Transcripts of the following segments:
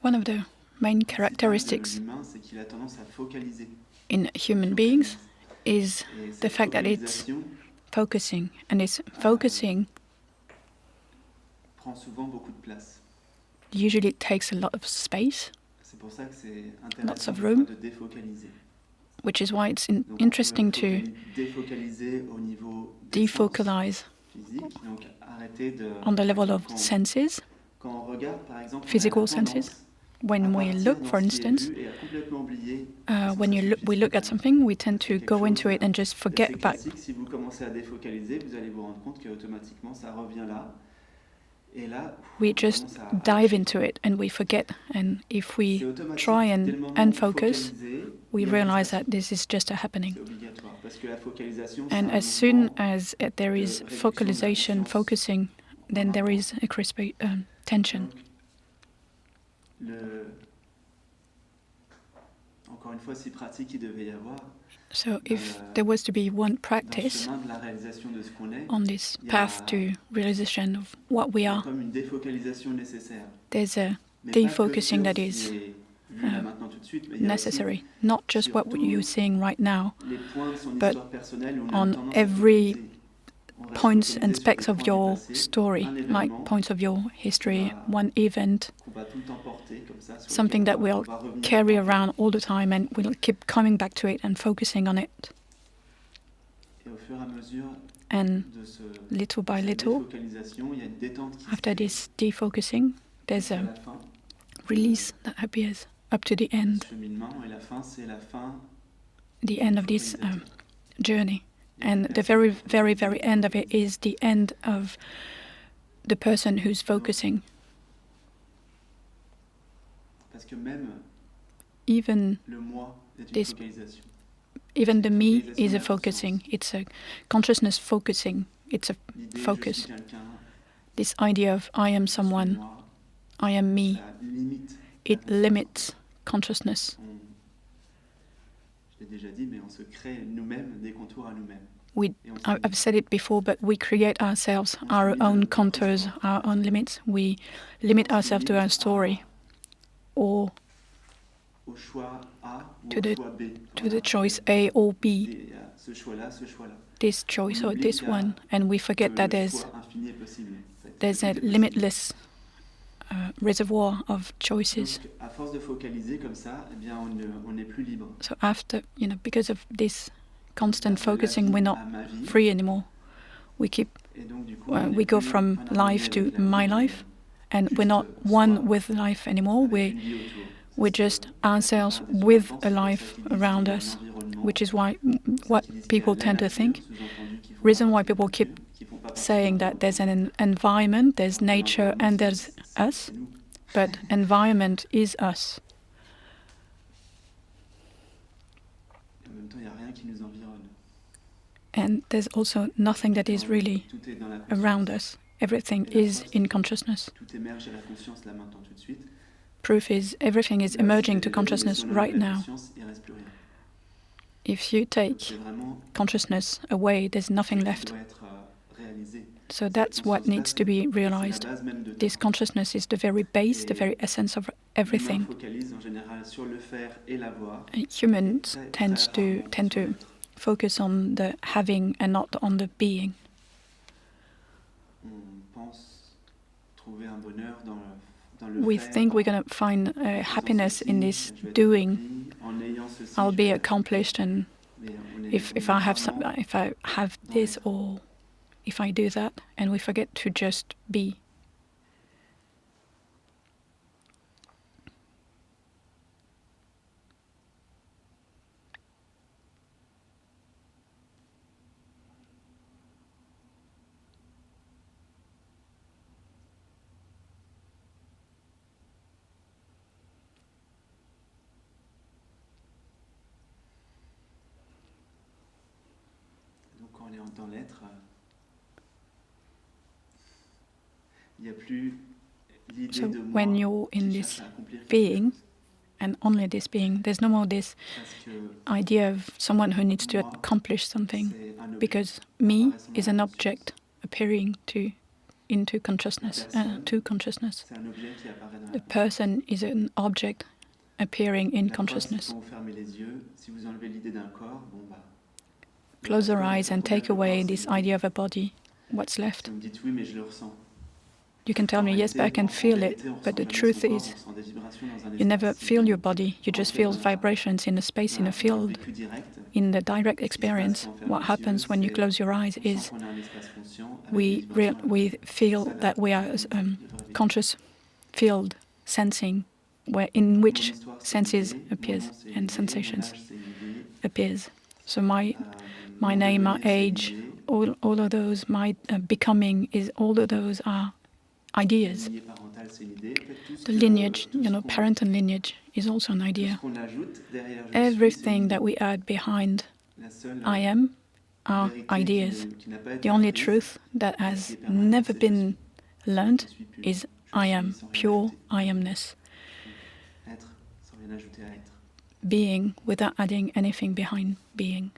One of the main characteristics in human beings is the fact that it's focusing, and it's focusing usually takes a lot of space, lots of room, which is why it's interesting to defocalize on the level of senses, physical senses. When we look, for instance, we look at something, we tend to go into it and just forget about it. We just dive into it and we forget. And if we try and focus, we realize that this is just a happening. And as soon as there is focalization, focusing, then there is a tension. So if there was to be one practice on this path to realization of what we are, there's a defocusing that is necessary, not just what you're seeing right now, but on every points and specs of your story, like points of your history, one event, something that we'll carry around all the time, and we'll keep coming back to it and focusing on it. And little by little, after this defocusing, there's a release that appears up to the end of this journey. And the very, very, very end of it is the end of the person who's focusing. Even the me is a focusing. It's a consciousness focusing. It's a focus. This idea of I am someone, I am me, it limits consciousness. I've said it before, but we create ourselves, our own contours, our own limits. We limit ourselves to our story, or to the choice A or B, this choice or this one, and we forget that there's a limitless reservoir of choices. So after, because of this constant focusing, we're not free anymore. We go from life to my life, and we're not one with life anymore. We're just ourselves with a life around us, which is what people tend to think. Reason why people keep saying that there's an environment, there's nature, and there's us, but environment is us. And there's also nothing that is really around us. Everything is in consciousness. Proof is everything is emerging to consciousness right now. If you take consciousness away, there's nothing left. So that's what needs to be realized. This consciousness is the very base, the very essence of everything. Humans tend to focus on the having and not on the being. We think we're going to find happiness in this doing. I'll be accomplished, and if I have this, or if I do that, and we forget to just be. Dans l'être, il n'y a plus l'idée de moi. When you're in this being, and only this being, there's no more this idea of someone who needs to accomplish something, because me is an object appearing to into consciousness, to consciousness. c'est un objet qui apparaît dans The la person is an object appeering in La consciousness. Quand vous fermez les yeux, si vous enlevez l'idée d'un corps, bon bah. Close your eyes and take away this idea of a body. What's left? Vous me dites oui, mais je le ressens. You can tell me, yes, but I can feel it. But the truth is, you never feel your body. You just feel vibrations in a space, in a field. In the direct experience, what happens when you close your eyes is we feel that we are conscious field, sensing, in which senses appears and sensations appears. So my name, my age, all of those, my becoming, is all of those are ideas. The lineage, parental lineage is also an idea. Everything that we add behind I am are ideas. The only truth that has never been learned is I am, pure I amness. Being without adding anything behind being.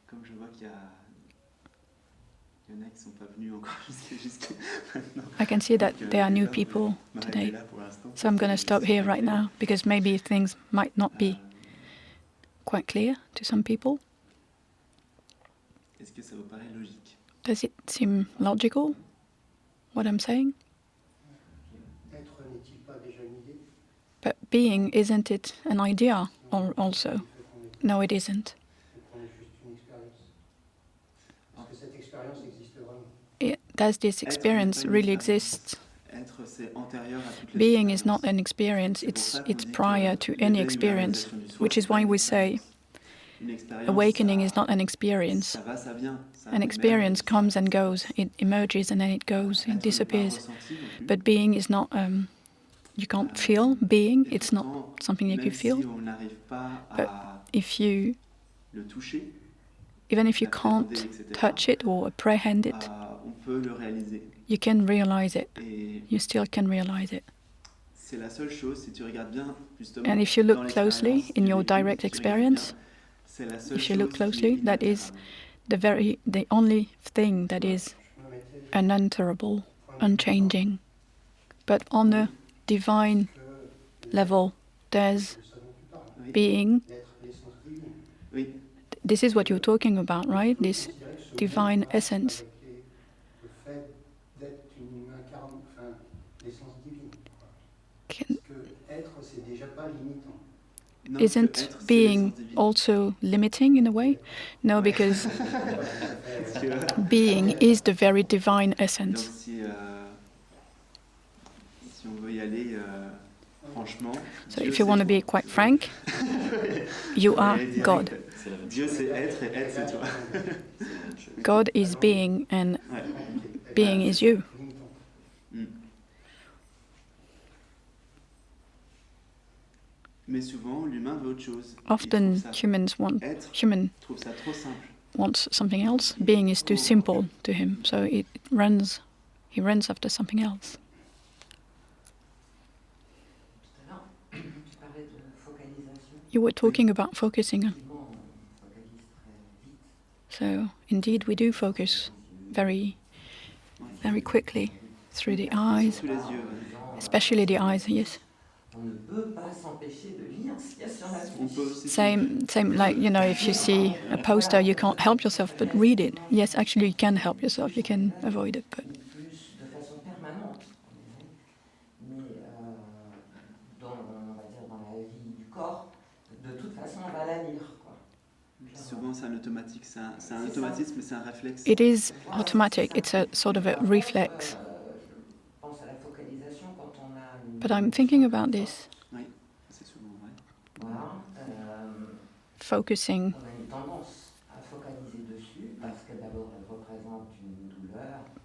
Comme je vois qu'il y en a qui sont pas venus encore jusqu'à maintenant. I can see that there are new people today. So I'm going to stop here right now because maybe things might not be quite clear to some people. Est-ce que ça vous paraît logique? Does it seem logical, what I'm saying? But being, isn't it an idea also? No, it isn't. Does this experience really exist? Being is not an experience, it's prior to any experience, which is why we say awakening is not an experience. An experience comes and goes, it emerges and then it goes, it disappears. But being is not, you can't feel being, it's not something that you feel. But even if you can't touch it or apprehend it, you can realize it. You still can realize it. And if you look closely in your direct experience, if you look closely, that is the only thing that is unalterable, unchanging. But on a divine level, there's being. This is what you're talking about, right? This divine essence. Isn't being also limiting in a way? No, because being is the very divine essence. So if you want to be quite frank, you are God. God is being and being is you. Often human wants something else. Being is too simple to him, so he runs after something else. You were talking about focusing. So indeed we do focus very, very quickly through the eyes, especially the eyes, yes. Same like, if you see a poster, you can't help yourself but read it. Yes, actually you can help yourself, you can avoid it, but... It is automatic, it's a sort of a reflex. But I'm thinking about this. Focusing.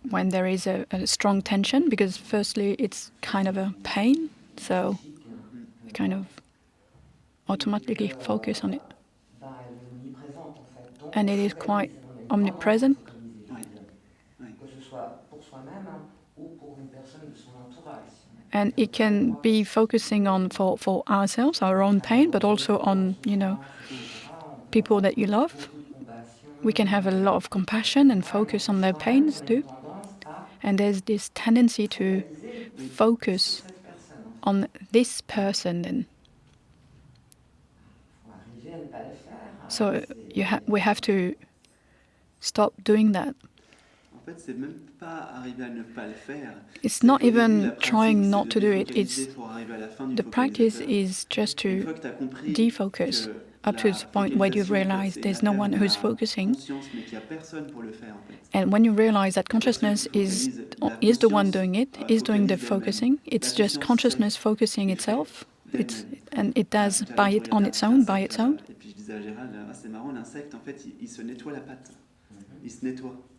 When there is a strong tension, because firstly it's kind of a pain, so we kind of automatically focus on it. And it is quite omnipresent. And it can be focusing on for ourselves, our own pain, but also on, people that you love. We can have a lot of compassion and focus on their pains too. And there's this tendency to focus on this person then. So we have to stop doing that. It's not even trying not to do it. It's the practice is just to defocus up to the point where you realize there's no one who's focusing. And when you realize that consciousness is the one doing it, is doing the focusing, it's just consciousness focusing itself. And it does by its own.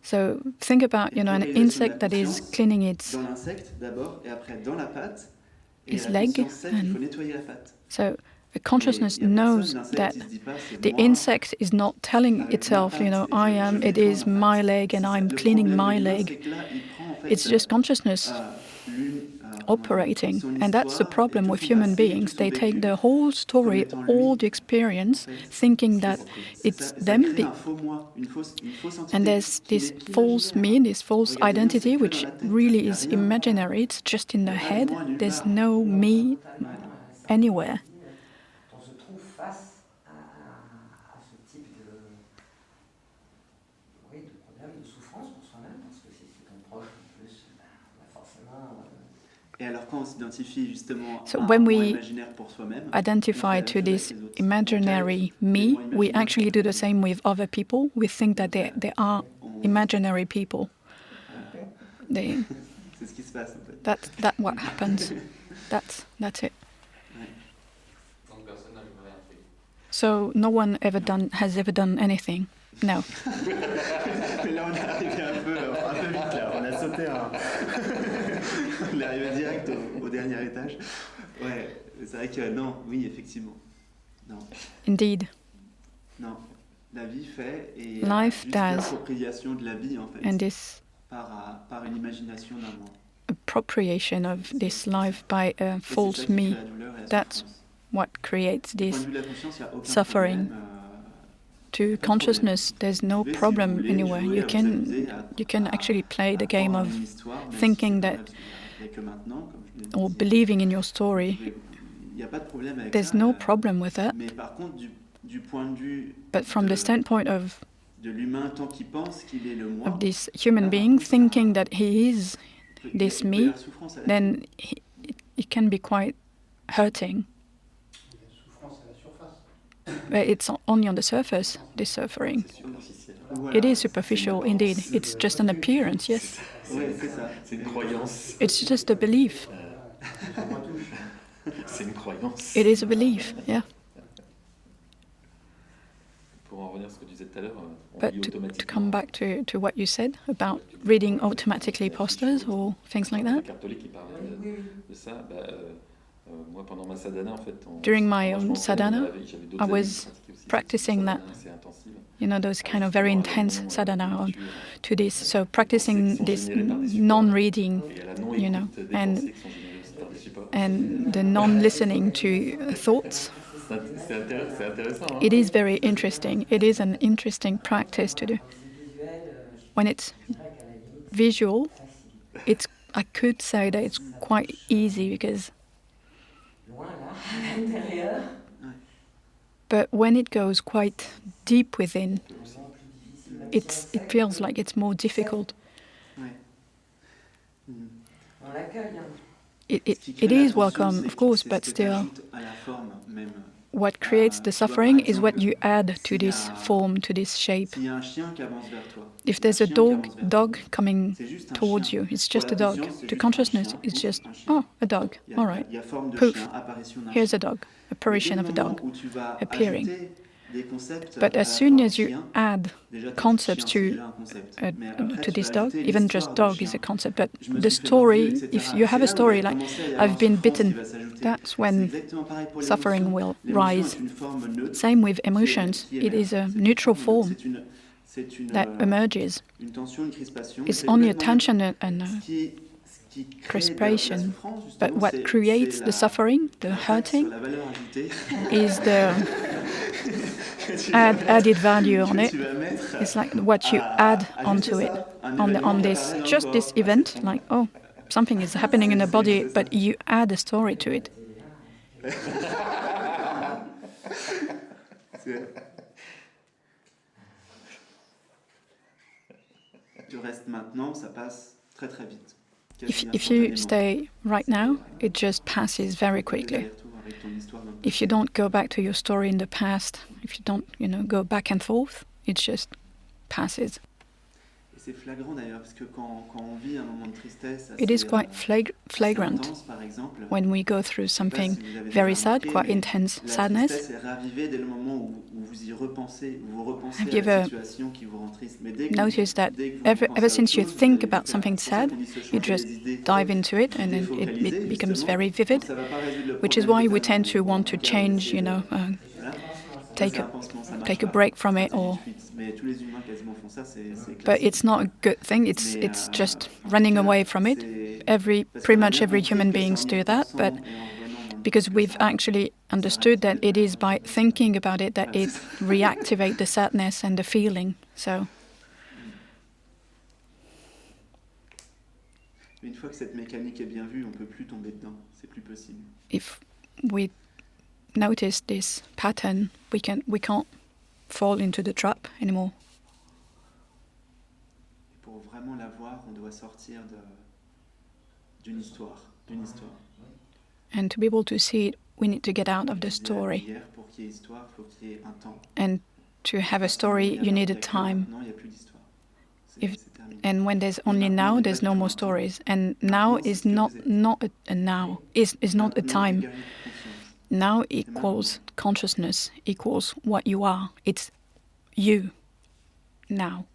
So think about, an insect that is cleaning its leg. And so the consciousness knows that the insect is not telling itself, it is my leg and I'm cleaning my leg. It's just consciousness operating. And that's the problem with human beings. They take the whole story, all the experience, thinking that it's them. And there's this false me, this false identity, which really is imaginary. It's just in the head. There's no me anywhere. So when we identify to this imaginary me, we actually do the same with other people. We think that they are imaginary people. That's what happens. That's it. So no one has ever done anything. No. Mais là, on est arrivé un peu vite, là. On a sauté on est arrivé direct au dernier étage. Ouais, c'est vrai que non, oui, effectivement. Non. Indeed. Non. La vie fait et Life juste does. l'appropriation de la vie, en fait. And this par une imagination d'un moi. Appropriation of this life by a false me. That's what creates this suffering. To consciousness, there's no problem anywhere. You can actually play the game of thinking that, or believing in your story. There's no problem with that. But from the standpoint of this human being thinking that he is this me, then it can be quite hurting. It's only on the surface, this suffering. It is superficial, indeed. It's just an appearance, yes. It's just a belief. It is a belief, yeah. But to come back to what you said about reading automatically posters or things like that. During my own sadhana, I was practicing that, those kind of very intense sadhana to this. So practicing this non-reading, and the non-listening to thoughts. It is very interesting. It is an interesting practice to do. When it's visual, I could say that it's quite easy because. But when it goes quite deep within, it feels like it's more difficult. It is welcome, of course, but still, what creates the suffering is what you add to this form, to this shape. If there's a dog coming towards you, it's just a dog. To consciousness, it's just, a dog, all right. Poof, here's a dog, apparition of a dog appearing. But as soon as you add concepts to this dog, even just dog is a concept, but the story, if you have a story like, I've been bitten, that's when suffering will rise. Same with emotions. It is a neutral form that emerges. It's only a tension and perspiration. But what creates the suffering, the hurting, is the added value on it. It's like what you add onto it, on this, just this event, like, oh, something is happening in the body, but you add a story to it. If you stay right now, it just passes very quickly. If you don't go back to your story in the past, if you don't, go back and forth, it just passes. It is quite flagrant when we go through something very sad, quite intense sadness. Have you ever noticed that ever since you think about something sad, you just dive into it and then it becomes very vivid, which is why we tend to want to change, take a break from it, but it's not a good thing. It's just running away from it. Pretty much every human beings do that, but because we've actually understood that it is by thinking about it that it reactivates the sadness and the feeling. So if we notice this pattern, we can't fall into the trap anymore. And to be able to see it, we need to get out of the story. And to have a story, you need a time. And when there's only now, there's no more stories. And now is not a now, is not a time. Now equals consciousness, equals what you are. It's you, now.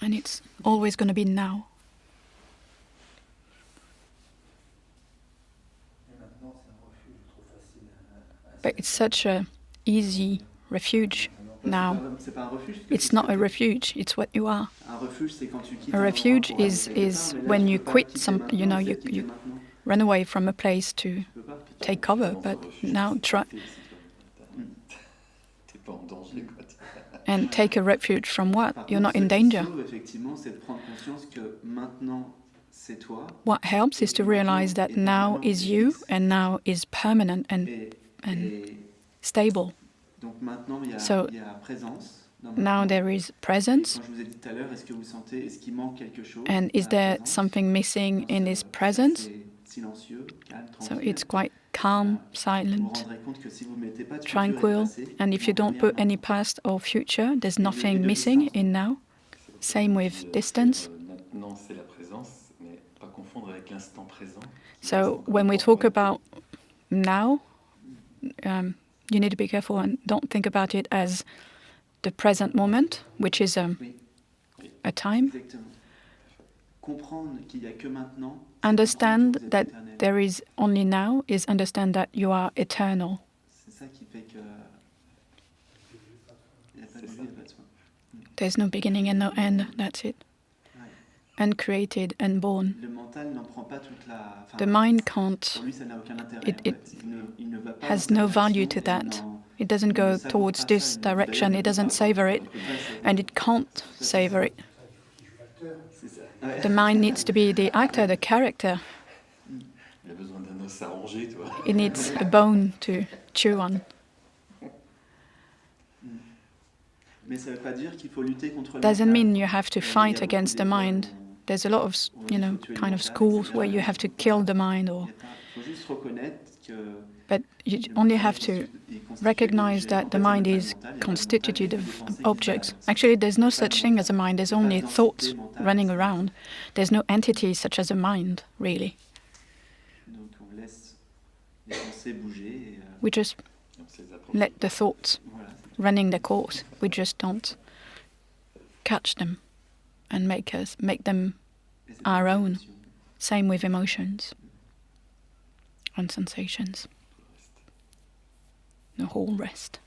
And it's always going to be now. But it's such an easy refuge now. It's not a refuge, it's what you are. A refuge is when you quit you run away from a place to take cover, but now try and take a refuge from what? You're not in danger. What helps is to realize that now is you and now is permanent and stable. So now there is presence. And is there something missing in this presence? So it's quite calm, silent, tranquil. And if you don't put any past or future, there's nothing missing in now. Same with distance. So when we talk about now, you need to be careful and don't think about it as the present moment, which is a time. Understand that there is only now is understand that you are eternal. There's no beginning and no end, that's it. Uncreated, unborn. The mind can't, it has no value to that. It doesn't go towards this direction, it doesn't savor it, and it can't savor it. The mind needs to be the actor, the character. It needs a bone to chew on. Doesn't mean you have to fight against the mind. There's a lot of, kind of schools where you have to kill the mind, but you only have to recognize that the mind is constituted of objects. Actually, there's no such thing as a mind. There's only thoughts running around. There's no entity such as a mind, really. We just let the thoughts running their course. We just don't catch them and make them our own. Same with emotions and sensations. The whole rest.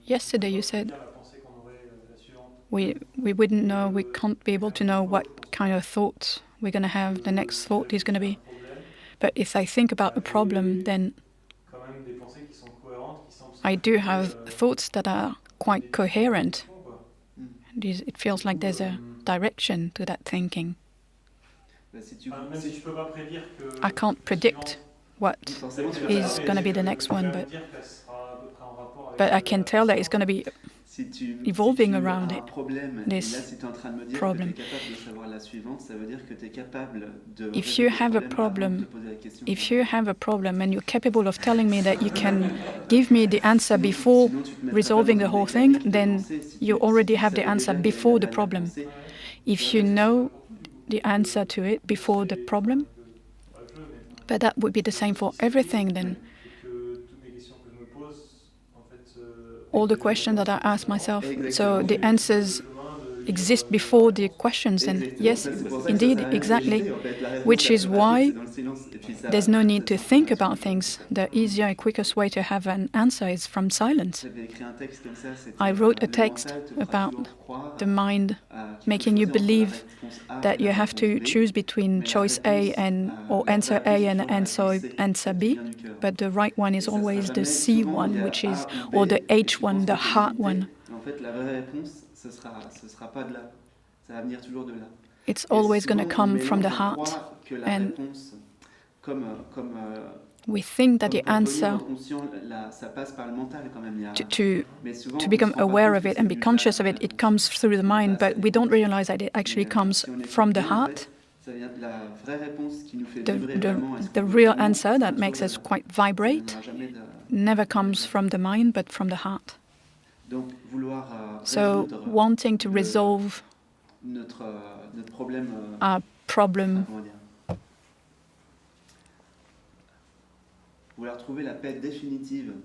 Yesterday you said we wouldn't know, we can't be able to know what kind of thoughts we're going to have, the next thought is going to be. But if I think about a problem, then I do have thoughts that are quite coherent. It feels like there's a direction to that thinking. I can't predict what is going to be the next one, but I can tell that it's going to be evolving around it, this problem. If you have a problem, and you're capable of telling me that you can give me the answer before resolving the whole thing, then you already have the answer before the problem. If you know the answer to it before the problem, but that would be the same for everything then. All the questions that I ask myself, so the answers exist before the questions, and yes, indeed, exactly, which is why there's no need to think about things. The easier and quickest way to have an answer is from silence. I wrote a text about the mind making you believe that you have to choose between choice A or answer A and answer B, but the right one is always the C one, which is, or the H one, the heart one. It's always going to come from the heart, and we think that the answer, to become aware of it and be conscious of it, it comes through the mind, but we don't realize that it actually comes from the heart. The real answer that makes us quite vibrate never comes from the mind, but from the heart. So, wanting to resolve our problem,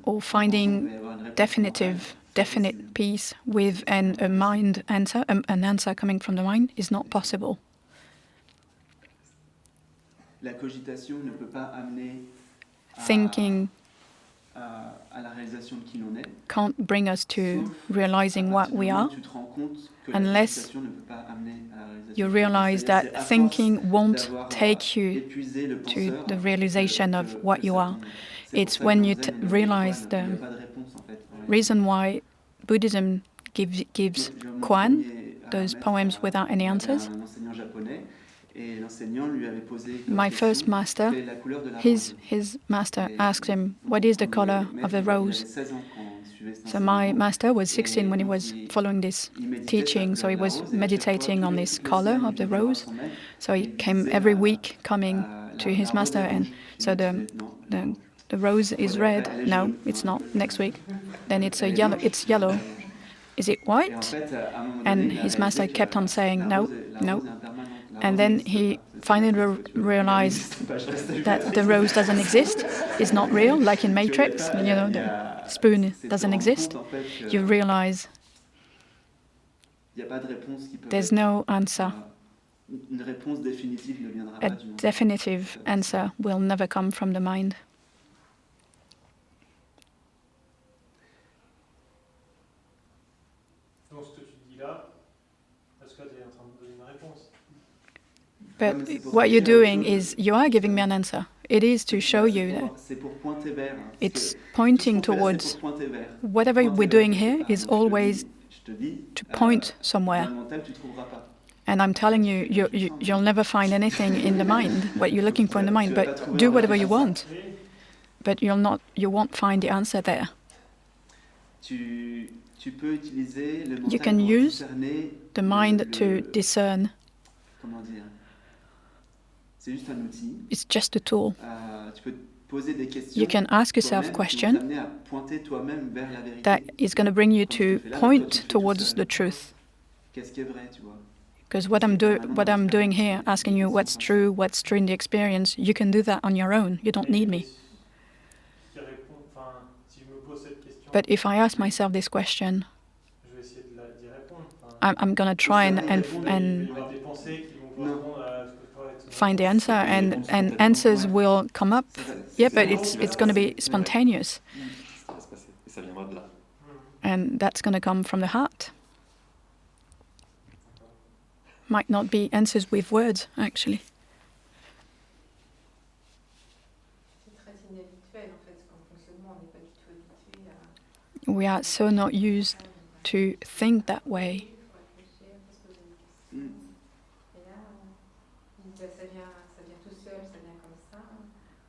or finding definite peace with a mind answer, an answer coming from the mind, is not possible. Thinking can't bring us to realizing what we are, unless you realize that thinking won't take you to the realization of what you are. It's when you realize the reason why Buddhism gives koan, those poems without any answers. My first master, his master asked him, "What is the color of a rose?" So my master was 16 when he was following this teaching, so he was meditating on this color of the rose. So he came every week, coming to his master, and so the rose is red. No, it's not. Next week, then it's yellow. It's yellow. Is it white? And his master kept on saying no. And then he finally realized that the rose doesn't exist, is not real, like in Matrix, the spoon doesn't exist. You realize there's no answer. A definitive answer will never come from the mind. But what you're doing is you are giving me an answer. It is to show you that it's pointing towards whatever we're doing here is always to point somewhere. And I'm telling you, you'll never find anything in the mind, what you're looking for in the mind, but do whatever you want. But you won't find the answer there. You can use the mind to discern. It's just a tool. You can ask yourself a question that is going to bring you to point towards the truth. Because what I'm doing here, asking you what's true in the experience, you can do that on your own. You don't need me. But if I ask myself this question, I'm going to try and find the answer, and answers will come up. Yeah, but it's going to be spontaneous. And that's going to come from the heart. Might not be answers with words, actually. We are so not used to think that way.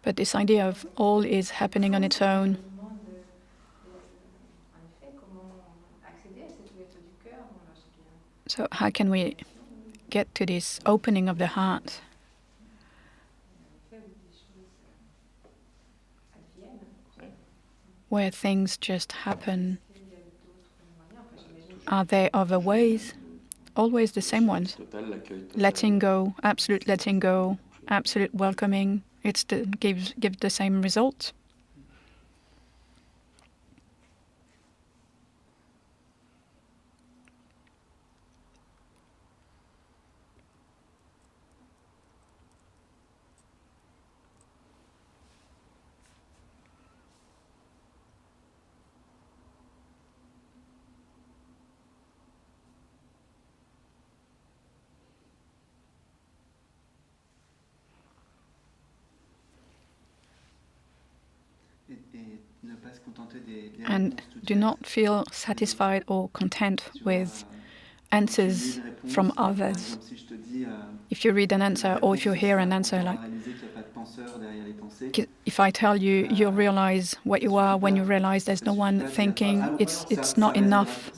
But this idea of all is happening on its own. So how can we get to this opening of the heart? Where things just happen. Are there other ways? Always the same ones. Letting go, absolute welcoming. Gives the same result. And do not feel satisfied or content with answers from others. If you read an answer or if you hear an answer, like if I tell you, you'll realize what you are when you realize there's no one thinking, it's not enough.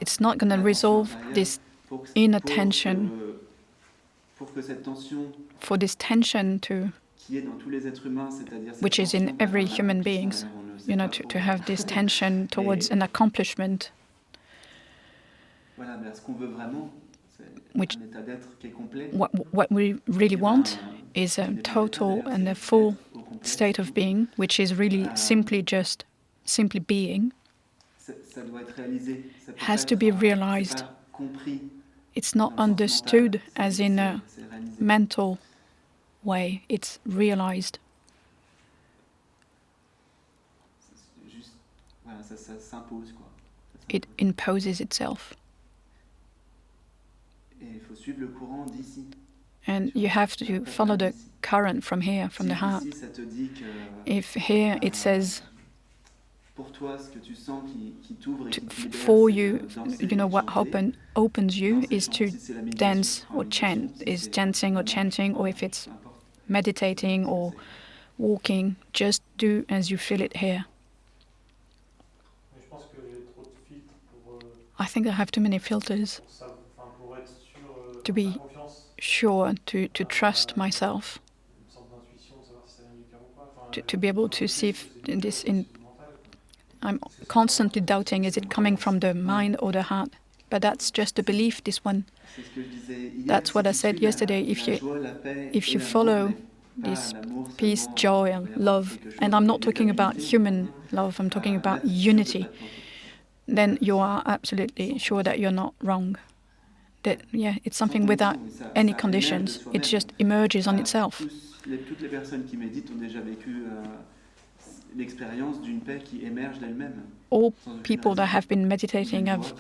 It's not going to resolve this inner tension. For this tension which is in every human being, to have this tension towards an accomplishment, which what we really want is a total and a full state of being, which is really simply being, has to be realized. It's not understood as in a mental way, it's realized. It imposes itself. And you have to follow the current from here, from the heart. If here it says, for you, what opens you is to dance or chant, is dancing or chanting, or if it's meditating or walking, just do as you feel it here. I think I have too many filters to be sure, to trust myself, to be able to see if I'm constantly doubting, is it coming from the mind or the heart? But that's just a belief, this one. That's what I said yesterday. If you follow this peace, joy, and love, and I'm not talking about human love, I'm talking about unity, then you are absolutely sure that you're not wrong. That, it's something without any conditions. It just emerges on itself. All people that have been meditating have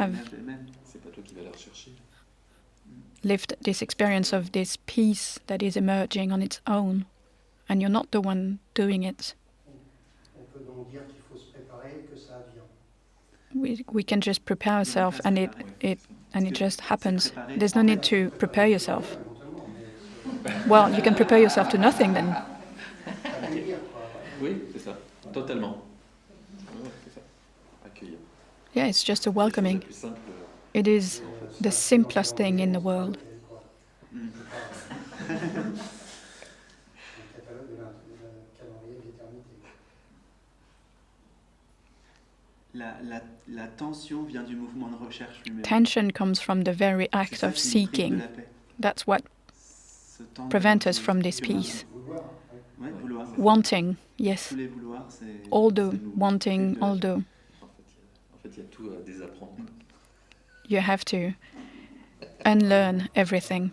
lived this experience of this peace that is emerging on its own, and you're not the one doing it. We can just prepare ourselves, and it just happens. There's no need to prepare yourself. Well, you can prepare yourself to nothing then. Oui, c'est ça. Totalement. C'est ça. Accueillir. Yeah, it's just a welcoming. It is the simplest thing in the world. Tension comes from the very act of seeking. That's what prevents us from this peace. Wanting, yes. All the wanting, all the... You have to unlearn everything.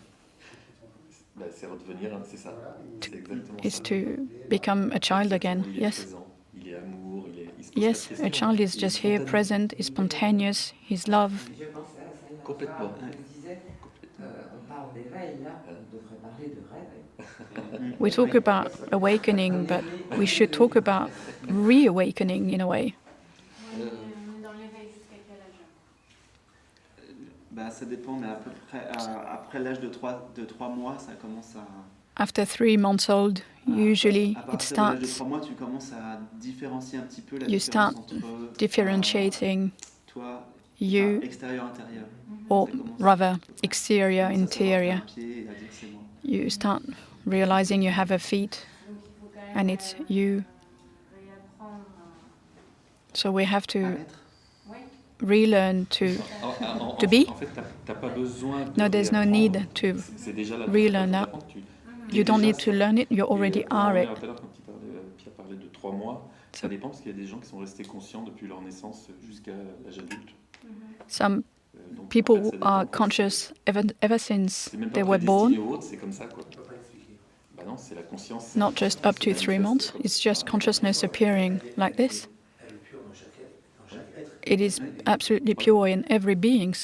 It's to become a child again, yes. yes, a child is just here, present, is spontaneous, his love. Complètement. We talk about awakening, but we should talk about reawakening in a way. Bah, ça dépend, mais à peu près après l'âge de 3 mois, ça commence à... After 3 months old, usually à it partir de l'âge de starts, 3 mois, tu commences à différencier un petit peu la you différence start entre differentiating toi, you, extérieur-intérieur. or Ça commence rather exterior, à savoir que t'as interior. un pied et à dire que c'est moi. You start realizing you have a feet and it's you. So we have À to être. relearn to be. En fait, t'as pas besoin de No, there's no réapprendre. need to C'est déjà la relearn that. You don't need to learn it, you already are it. Tout à l'heure, quand Pierre parlait de 3 mois, ça dépend parce qu'il y a des gens qui sont restés conscients depuis leur naissance jusqu'à l'âge adulte. Some Donc, people en fait, ça dépend, are quoi. conscious ever since C'est même pas they were born, prédestiné ou autre, c'est comme ça, quoi. Bah non, c'est la conscience. not just up to 3 months. It's just consciousness appearing like this. It is absolutely pure in every being.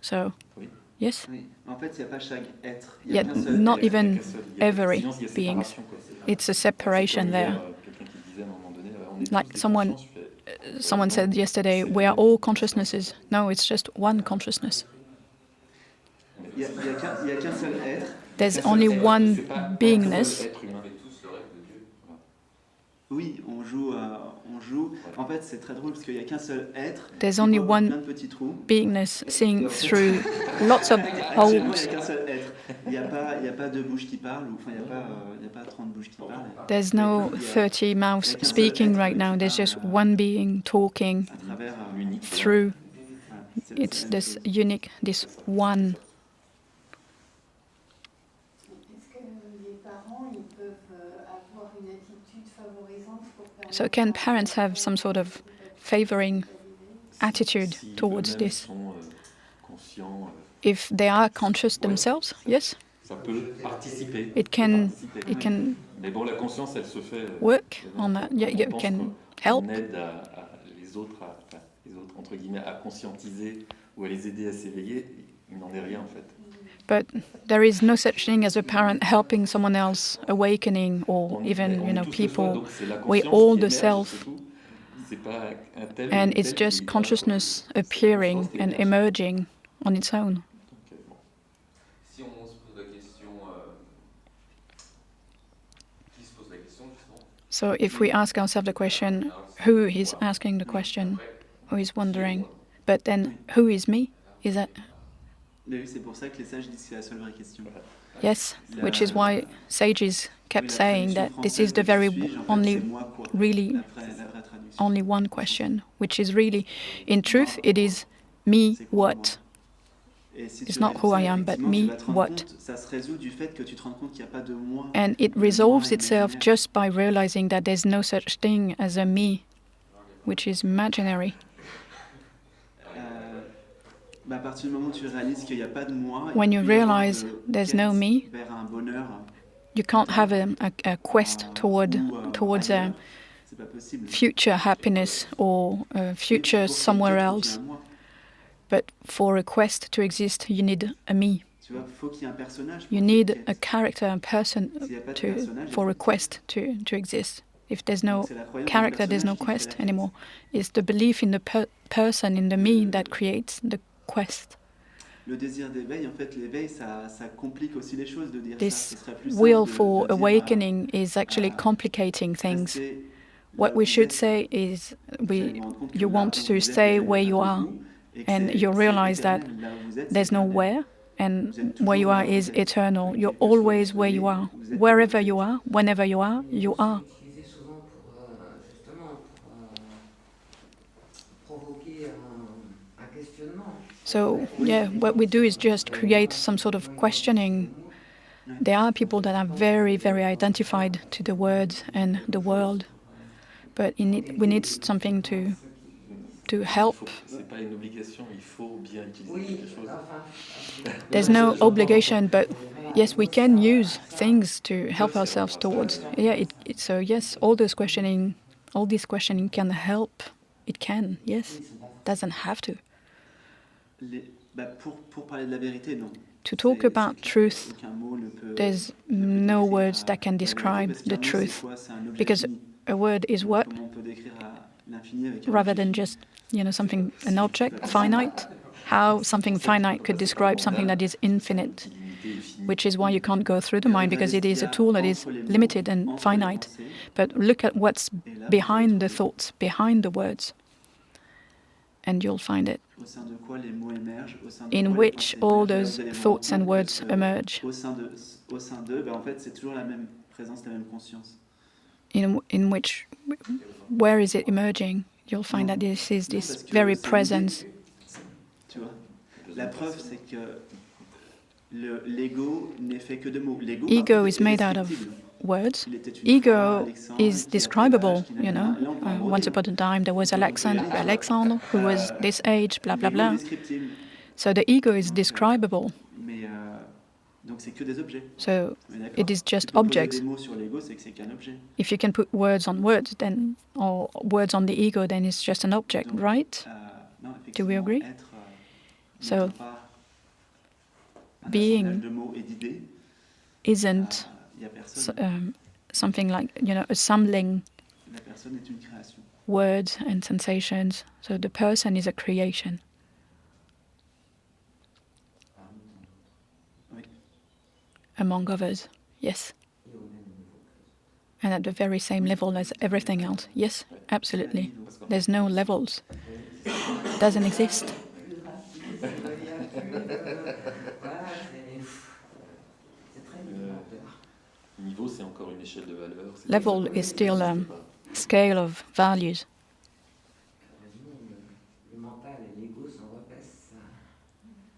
So, Oui. yes, Oui. En fait, il n'y a pas chaque être. Il y a yet qu'un seul not être. even Il y a every sinon, il y a beings. séparation, quoi. It's a C'est separation comme there. hier, quelqu'un qui disait à un moment donné, on est Like tous des someone- consciences. Je fais, Someone non, said yesterday, we are all consciousnesses. No, it's just one consciousness. Il n'y a qu'un seul être. There's only one c'est pas beingness. être humain. Oui, on joue. En fait, c'est très drôle parce qu'il n'y a qu'un seul être. There's qui only voit one plein de petits trous. Beingness seeing through lots of Actuellement, il n'y holes. a qu'un seul être. Il n'y a pas deux bouches qui parlent, ou enfin, il n'y a pas 30 bouches qui parlent. There's no 30 mouths speaking right now. There's just one being talking À travers L'unique. through. voilà, c'est It's la même this chose. unique, this one. Est-ce que les parents ils peuvent avoir une attitude favorisante pour permettre So can parents have some sort of favoring attitude Si towards eux-mêmes this? sont conscients, If they are conscious themselves, yes, ça peut participer. it can Participer. it can Mais bon, la conscience, elle se fait. work on that. Yeah, on you pense can qu'on help. aide les autres, entre guillemets, à conscientiser ou à les aider à s'éveiller. Il n'en est rien, en fait. But there is no such thing as a parent helping someone else awakening, or On even est tous le soi, people. donc c'est la we conscience all qui the émerge, self. c'est tout. C'est pas un tel ou And une it's telle just qui- consciousness c'est la appearing conscience qui and émerge. emerging on its own. Donc, bon. Si on se pose la question, qui se pose la question justement? So if we ask ourselves the question, who is asking the question, who is wondering, but then who is me? Is that Mais oui, c'est pour ça que les sages disent que c'est la seule vraie question. yes? Which is why sages kept Oui, la saying traduction that this is the française de very qui suis-je, en fait, only, c'est moi quoi. really La vraie traduction. only one question, which is really, in truth, it is me C'est quoi, what? Et si It's tu not who I réfléchis, am, but effectivement, tu me vas te rendre what? compte, ça se résout du fait que tu te rends compte qu'il n'y a pas de moi. And it Le moi resolves itself imaginaire. just by realizing that there's no such thing as a me, which is imaginary. À partir du moment où tu réalises qu'il n'y a pas de moi, il When peut you y avoir realize de there's quête no me, vers un bonheur you can't have a quest towards ailleurs. a C'est pas possible. future happiness or a future Pour qu'il y ait somewhere une quête, faut qu'il y ait else. un moi. But for a quest to exist, you need a me. Tu vois, faut qu'il y ait un personnage. pour You qu'il y ait une need a quête. character, a person S'il n'y a pas de to personnage, for a effectivement, quest to exist. If there's no c'est la croyance du character, there's no personnage qui quest fait la quête. anymore. It's the belief in the person, in the me, that creates the quest. Le désir d'éveil, en fait, l'éveil, ça complique aussi les choses de dire ça. This Ce serait plus will simple for de dire, awakening is actually complicating things. restez What là où we vous should êtes. say is Vous allez vous rendre compte que you là want où to vous êtes, stay vous êtes where pas you de are, vous, et que and c'est- you c'est realize that éternel. Là où vous êtes, there's c'est no éternel. where, and Vous êtes where you toujours are là où is vous êtes. eternal. Avec You're quelque chose, always where you et are. vous êtes Wherever où vous you êtes. are, whenever you are, you are. utilisé souvent justement pour provoquer un questionnement. So, yeah, what we do is just create some sort of questioning. There are people that are very, very identified to the words and the world, but we need something to help. C'est pas une obligation, il faut bien utiliser quelque chose. There's no obligation, but yes, we can use things to help ourselves towards. Yeah, so yes, all those questioning all this questioning can help. It can, yes. Doesn't have to. Pour parler de la vérité, non. To talk about truth, Aucun mot ne peut there's ne peut no décrire words that can la vérité, describe parce the qu'un mot, c'est truth. quoi? C'est un objet Because fini. a word is what? Comment on peut décrire l'infini avec un Rather objet than fini? just, something, an object, finite. How something finite could describe something that is infinite, which is why you can't go through the mind, because it is a tool that is limited and finite. But look at what's behind the thoughts, behind the words, and you'll find it, Au sein de quoi les mots émergent, au sein de in quoi les which pensées all émergent, là où those vous allez vous thoughts rendre and compte words que, emerge. Au sein d'eux, en fait, c'est toujours la même présence, la même conscience. In which, where is it emerging? You'll find that this is this very presence. Tu vois, la preuve, c'est que l'ego n'est fait que de mots. L'ego, par Ego contre, is est made out of descriptible. words. Il était une fois Ego Alexandre is qui a describable, tel âge, qui n'a- Là, on peut en broder, Once upon a time there was Alexander who was this age, blah blah L'ego blah. descriptible. So the ego is describable. Mais donc c'est que des objets. So On est d'accord. it is Tu just peux poser objects. des mots sur l'ego, c'est que c'est qu'un objet. If you can put words on words, then or words on the ego, then it's just an object, Donc, right? Non, Do we effectivement, agree? être So, n'est pas un being assemblage de mots et d'idées. Isn't Il y a personne. something like assembling La personne est une création. words and sensations. So the person is a creation. Oui. Among others, yes. And at the very same level as everything else, yes, absolutely. There's no levels. Doesn't exist. Niveau, c'est encore une échelle de valeurs. Level is still a scale of values.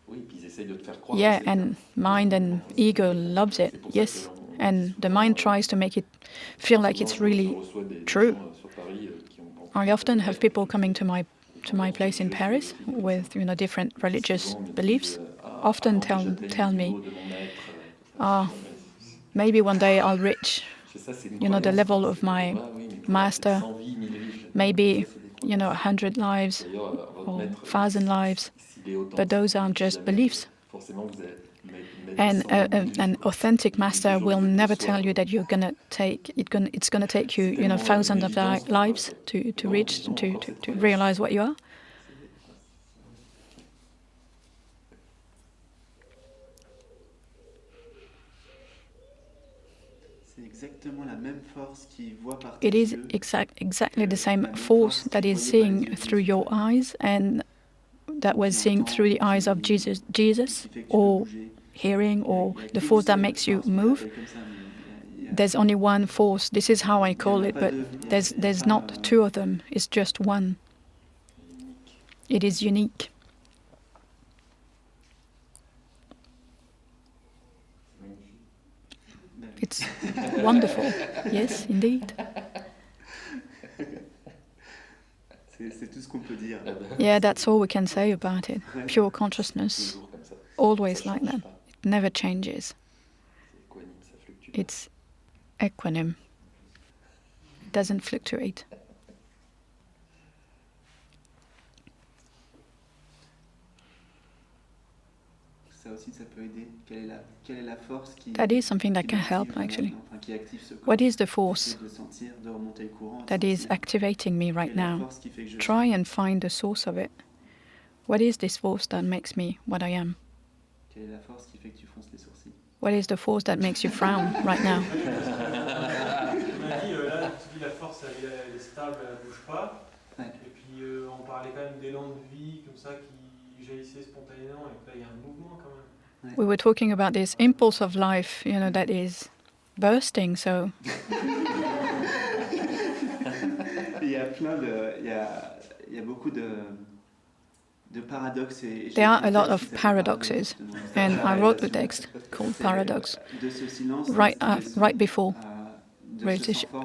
Oui, puis ils essayent de te faire croire. Yeah, and mind and ego loves it, yes. And the mind tries to make it feel like it's really true. I often have people coming to my place in Paris with different religious beliefs. Often tell me, maybe one day I'll reach the level of my master. Maybe 100 lives or 1,000 lives. But those aren't just beliefs. And an authentic master will never tell you that you're gonna take it's gonna take you thousands of lives to reach to realize what you are. It is exactly the same force that is seeing through your eyes and that was seeing through the eyes of Jesus, or hearing, or the force that makes you move. There's only one force. This is how I call it, but there's not two of them. It's just one. It is unique. It's wonderful. Yes, indeed. C'est tout ce qu'on peut dire. Yeah, that's all we can say about it. Pure consciousness, always like that. It never changes. It's equanimous. It doesn't fluctuate. Ça aussi, ça peut aider. Quelle est la force qui... That is something that can help, actually. Qui active ce corps? What is the force De sentir, de remonter le courant, that is activating me right now? Try and find the source of it. What is this force that makes me what I am? Quelle est la force qui fait que tu fronces les sourcils? What is the force that makes you frown right now? On a dit, là, tu dis la force, elle est stable, elle ne bouge pas. Ouais. Et puis, on parlait quand même d'élan de vie, comme ça, qui jaillissait spontanément. Et puis là, il y a un mouvement quand même. We were talking about this impulse of life, that is bursting, so... Il y a plein de... Il y a beaucoup de paradoxes. There are a lot of paradoxes, and I wrote the text called Paradox right before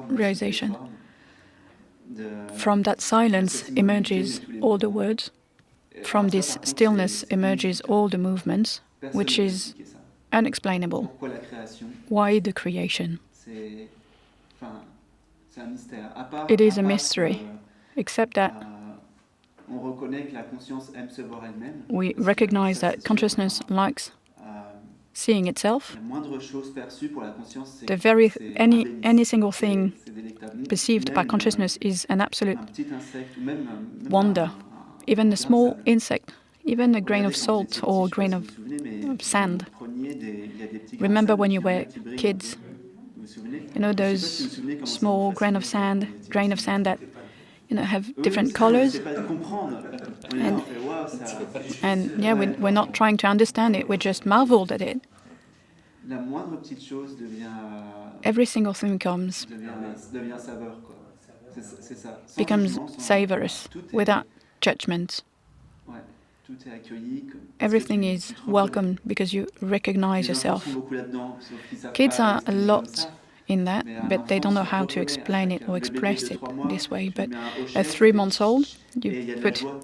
Realisation. From that silence emerges all the words. From this stillness emerges all the movements, which is unexplainable. Why the creation? c'est un mystère. À part, it is a à part mystery, que, except that on reconnaît que la conscience aime se voir elle-même. we Parce que recognize ça, that c'est sûr. consciousness likes seeing itself. La moindre chose perçue pour la conscience, c'est The un délice. any single thing C'est délectable. perceived by Même, consciousness is an absolute un petit insecte ou même wonder. Even un a grain de small sable. insect, even a grain Regardez of quand vous salt étiez or a petit, je sais grain pas of si vous vous souvenez, mais sand. vous preniez il y a des petits grains de Remember sable when qui you ont un were petit brin kids, vous vous souvenez? you know Je sais pas those si vous vous souvenez comment ça small vous grain of fascinait sand, quand vous étiez grain of petit. sand that have Oui, different c'est ça, colors. c'est pas de comprendre. On est là, on fait waouh, ça. And yeah, we're not trying to understand it, we're just marveled at it. La moindre petite chose devient Every single thing devient saveur, quoi. C'est ça. Sans becomes jugement, sans- savorous, tout est- without judgment. Ouais, tout est accueilli. Parce que Everything tu is te reconnais. welcome because you recognize Les enfants yourself. sont beaucoup là-dedans, sauf qu'ils savent Kids pas are a l'exprimer lot comme ça. in that, Mais un but they don't know enfant se how to reconnaît explain it avec or le bébé express de it 3 mois, this way. tu But mets un a hochet, 3-month-old, et il you y a de la put, joie.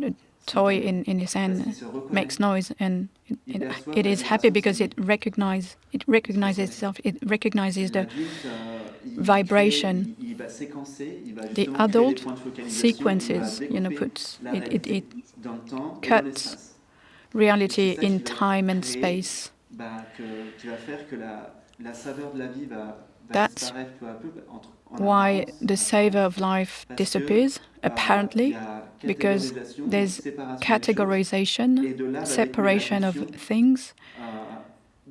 a toy in his hand, Parce qu'il se reconnaît. makes noise, and Il perçoit it la is happy vibration because de it recognizes itself. It recognizes the L'adulte, il vibration. crée, il va séquencer, il va The justement créer des adult points de focalisation, sequences, il va découper puts la it réalité dans le temps et cuts dans l'espace. reality Et c'est ça in qui va time and créer, space. qui va faire que la saveur de la vie va That's disparaître peu à peu en why apparence, the savor of life parce que, disappears, il apparently, y a because catégorisation, there's séparation des categorization, choses, et de là va separation découler of la pulsion, things,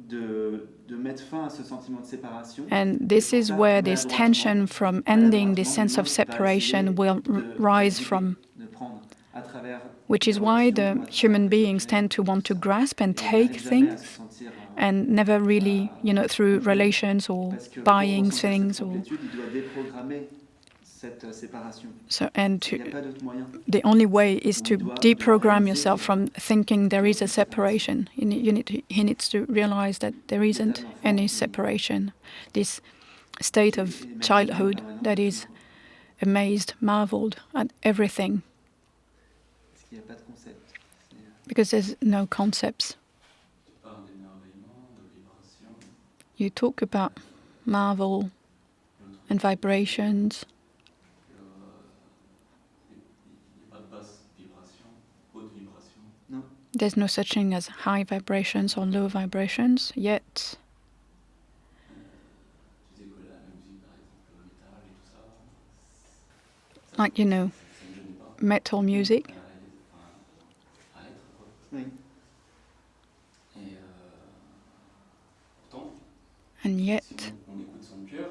de mettre fin à ce sentiment de séparation. and this is where this tension from ending this sense of L'humain va separation essayer will rise d'exhiber, from, de prendre à travers which les is why the relations, à travers human les beings objets, tend to want to tout ça. grasp and Et on take n'arrive jamais à se things sentir, and never really, through relations or parce que pour buying ressentir cette things or complétude, il doit déprogrammer cette séparation. so, and Il n'y a pas d'autre moyen. the only way is to Il doit deprogram réaliser yourself que- from thinking there is a separation. He needs to realize that there isn't any separation. This state of childhood that is amazed, marveled at everything, Parce qu'il n'y a pas de concept. because there's no concepts. Tu parles d'émerveillement, de vibration. You talk about marvel and vibrations. Il n'y a pas de basse vibration, haute vibration. There's no such thing as high vibrations or low vibrations, yet Tu disais que la musique, par exemple, le métal et tout ça. like, Ça ne me gêne pas. metal music. À être, quoi. Oui. Et pourtant, And si yet, on écoute son cœur,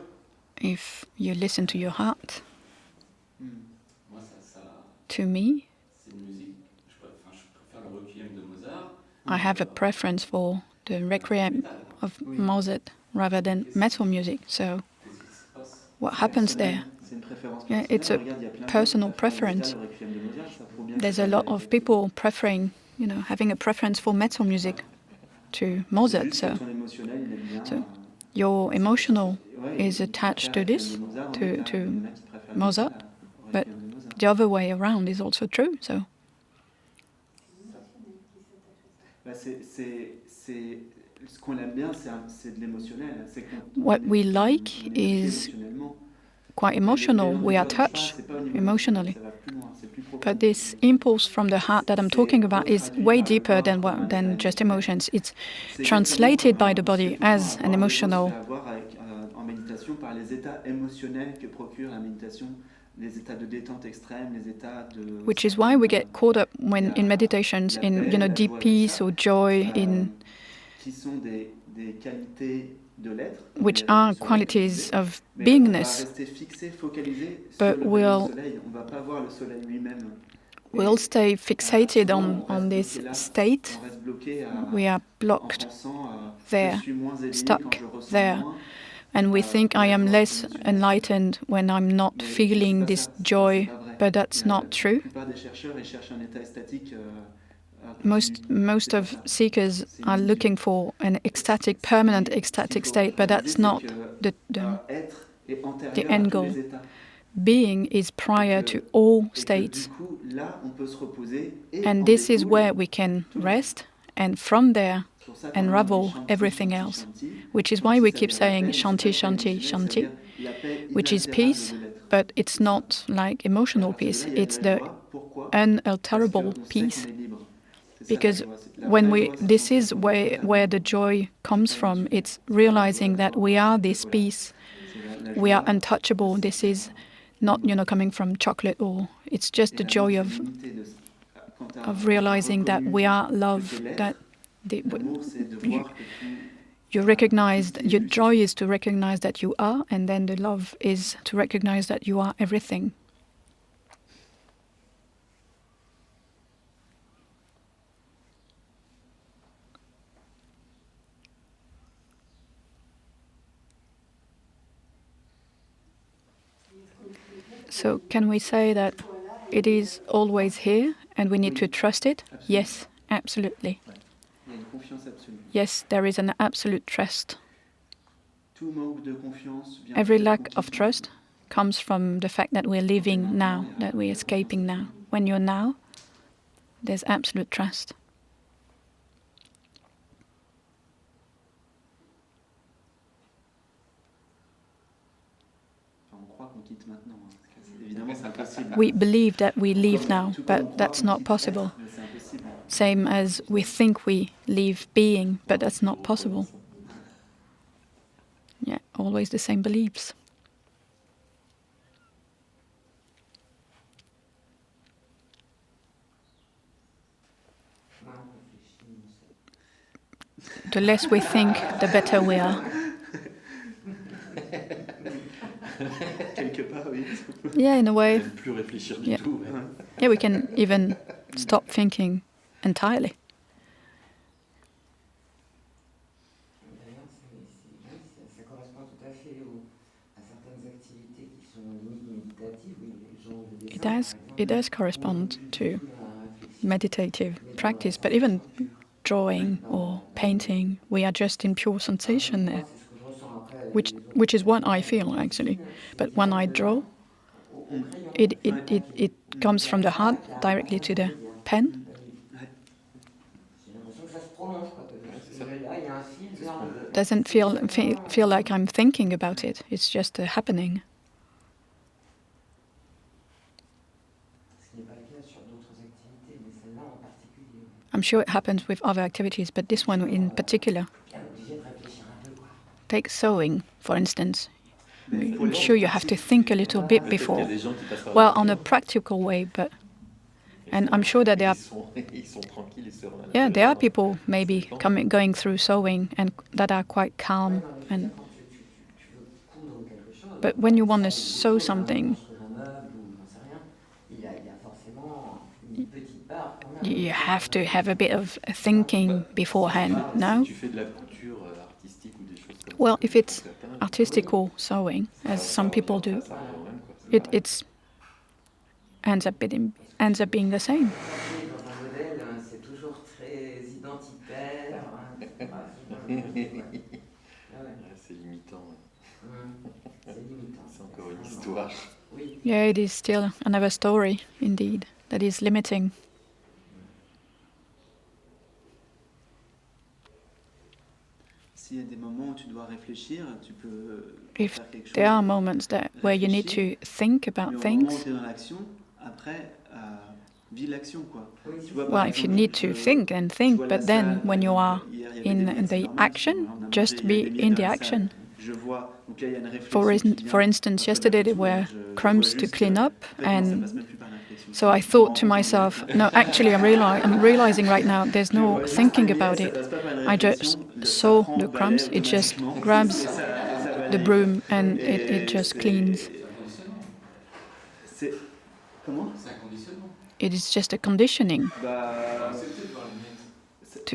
if you listen to your heart, moi, ça to me, c'est une musique. Je préfère le requiem de Mozart. I have a preference for the requiem of Mozart rather than metal music. So Qu'est-ce qui se passe? what happens there? C'est une préférence Yeah, personnelle. it's a Regarde, il y a plein de personal gens qui préfèrent preference. le requiem de Mozart, ça prouve bien que There's c'est a pas lot la of vérité. people preferring, having a preference for metal music to C'est Mozart. juste So que ton émotionnel, il aime bien, So, your emotional ouais, is il attached préfère to le this, requiem de Mozart, to- mais il y en a to qui préfèrent le Mozart, requiem de Mozart. the other way around is also true. So Bah, ce qu'on aime bien, c'est de l'émotionnel. C'est qu'on- What we on est- like on est touché is émotionnellement. quite Mais emotional. le We are non-dual, c'est pas- touched c'est pas au niveau emotionally. émotionnel, ça va plus loin, c'est plus profond. But this impulse from the heart that I'm talking about is way deeper than just emotions. It's C'est translated exactement by the body ce que as tu an vas emotional. avoir en méditation par les états émotionnels que procure la méditation, les états de détente extrême, les états de... Which is why we get caught up when in meditations in deep peace or joy qui sont des qualités de l'être, which sur are lesquelles qualities on of mais beingness. on va rester fixé, focalisé But sur le we'll- soleil, on va pas voir le soleil lui-même. We'll stay fixated souvent, on reste this bloqué là, state. on reste bloqué We are en blocked pensant there, je suis moins éveillé stuck quand je ressens there. moins. And we think I am less enlightened when I'm not Mais feeling c'est pas this ça, c'est joy, pas vrai. but that's La not true. plupart des chercheurs, ils cherchent un état extatique Most of seekers are looking for an ecstatic, permanent ecstatic state, but that's not the the end goal. Being is prior to all states, and this is where we can rest, and from there unravel everything else. Which is why we keep saying Shanti, Shanti, Shanti. which is peace, but it's not like emotional peace. It's the unalterable peace. Because this is where the joy comes from. It's realizing that we are this peace. We are untouchable. This is not, coming from chocolate, or it's just the joy of realizing that we are love. That you recognize, your joy is to recognize that you are, and then the love is to recognize that you are everything. So can we say that it is always here and we need to trust it? Yes, absolutely. Yes, there is an absolute trust. Every lack of trust comes from the fact that we're living now, that we're escaping now. When you're now, there's absolute trust. We believe that we leave now, but that's not possible. Same as we think we leave being, but that's not possible. Yeah, always the same beliefs. The less we think, the better we are. Yeah, in a way. Yeah, we can even stop thinking entirely. It does correspond to meditative practice, but even drawing or painting, we are just in pure sensation there, which is what I feel actually. But when I draw, it comes from the heart directly to the pen. Doesn't feel like I'm thinking about it. It's just a happening. I'm sure it happens with other activities, but this one in particular. Take sewing, for instance. I'm sure you have to think a little bit before. Well, on a practical way, but... And I'm sure that there are people maybe going through sewing and that are quite calm. But when you want to sew something, you have to have a bit of thinking beforehand, no? Well, if it's artistical sewing, as some people do, it ends up being the same. Yeah, it is still another story, indeed, that is limiting. If there are moments where you need to think about things, well, if you need to think, then think, but then when you are in the action, just be in the action. For instance, yesterday there were crumbs to clean up, and so I thought to myself, no, actually I'm realizing right now there's no thinking about it. I just saw the crumbs, it just grabs the broom and it just cleans. It is just a conditioning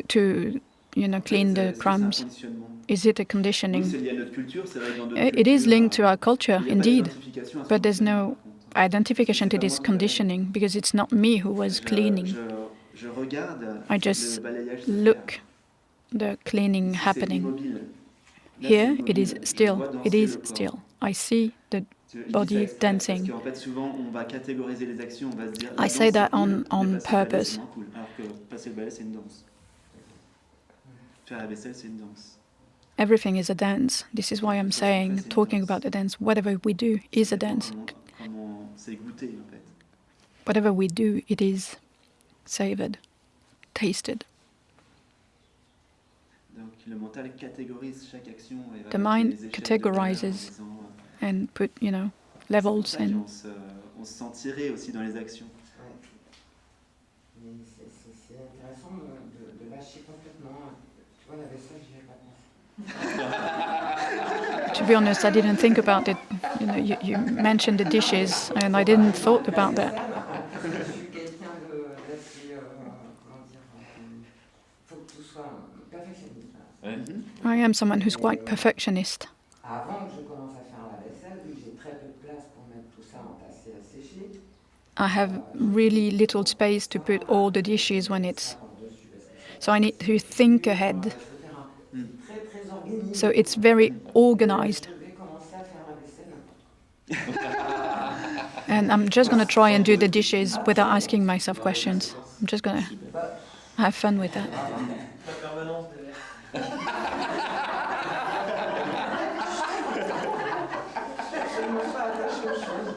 to clean the crumbs. Is it a conditioning? It is linked to our culture, indeed, but there's no identification to this conditioning because it's not me who was cleaning. I just look the cleaning happening. Here it is still. I see the body dancing. I say that on purpose. everything is a dance. This is why I'm saying, talking about the dance, whatever we do is a dance. Comment c'est goûté en fait. Whatever we do, it is savored, tasted. Donc le mental catégorise chaque action et va The mettre mind les échelles de categorizes valeur en disant, and put, c'est levels pour ça and on se sent tiré aussi dans les actions. Ouais. Mais c'est intéressant de lâcher complètement. Tu vois, la vaisselle, j'y ai pas pensé. to be honest, I didn't think about it. You mentioned the dishes, and I didn't thought about that. Je suis quelqu'un d'assez, comment dire, faut que tout soit perfectionniste. Ouais. I am someone who's quite perfectionist. Avant que je commence à faire la vaisselle, vu que j'ai très peu de place pour mettre tout ça entassé à sécher, I have really little space to put all the dishes when it's. So I need to think ahead. très très organisé. So it's very organized. Je vais commencer à faire la vaisselle. And I'm just going to try and do the dishes without asking myself questions. I'm just going to have fun with that. La permanence des verres. Je ne me suis pas attaché aux choses.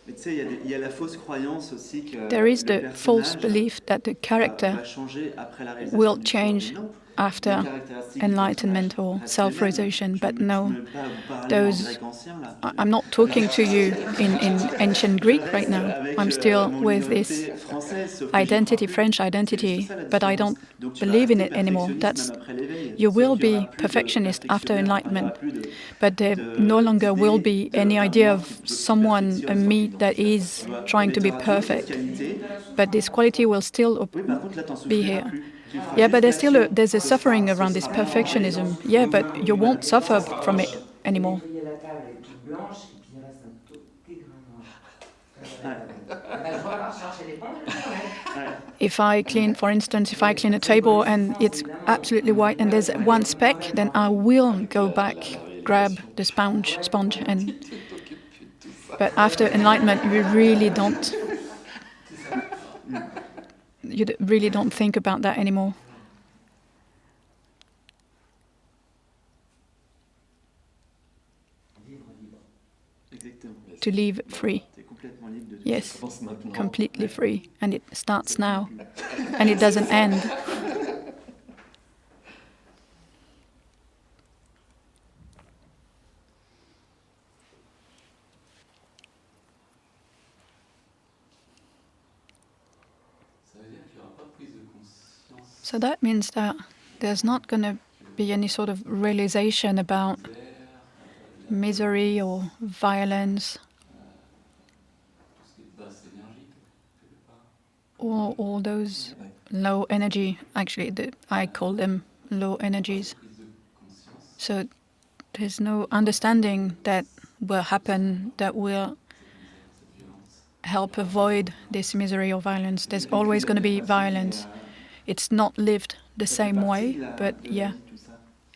Mais tu sais, il y a la fausse croyance aussi que There is le the false personnage belief that the character va changer après la réalisation will du soi. change Non. after Les caractéristiques du enlightenment personnage or restent self-realization, les mêmes. but Je no, ne veux pas vous parler en those. grec ancien, là. I'm not talking to you in ancient Greek Je right reste now. avec, I'm still mon with minorité this française, sauf que j'y identity, crois plus. French C'est identity, ça la but I don't différence. Donc, tu vas believe in rester it anymore. perfectionniste That's même après l'éveil. you Sauf will qu'il y aura be plus de perfectionist after perfectionneur, enlightenment, il y aura plus but there no longer will be any idea of someone, a me that is trying to be perfect. But this quality will still Oui, par contre, là, t'en be souffriras here. plus. Tu feras Yeah, juste but there's a l'action. suffering around this perfectionism. Yeah, but you won't suffer from it anymore. Nettoyer la table est toute blanche et puis il reste un tout petit grain noir. Je vais alors chercher l'éponge. If I clean, for instance, if I clean a table and it's absolutely white and there's one speck, then I will go back, grab the sponge, and. But after enlightenment, you really don't. Really don't think about that anymore. To live free. Yes, completely free. And it starts now. And it doesn't end. Ça veut dire qu'il n'y aura pas de prise de conscience. So that means that there's not going to be any sort of realization about misery or violence Tout ce qui est de basse énergie, quelque part. or all those low energy. Actually, I call them low energies. Prise de conscience. So there's no understanding that will happen, that will Cette violence. help avoid this misery or violence. There's always going to be violence. It's not lived the same way, but yeah,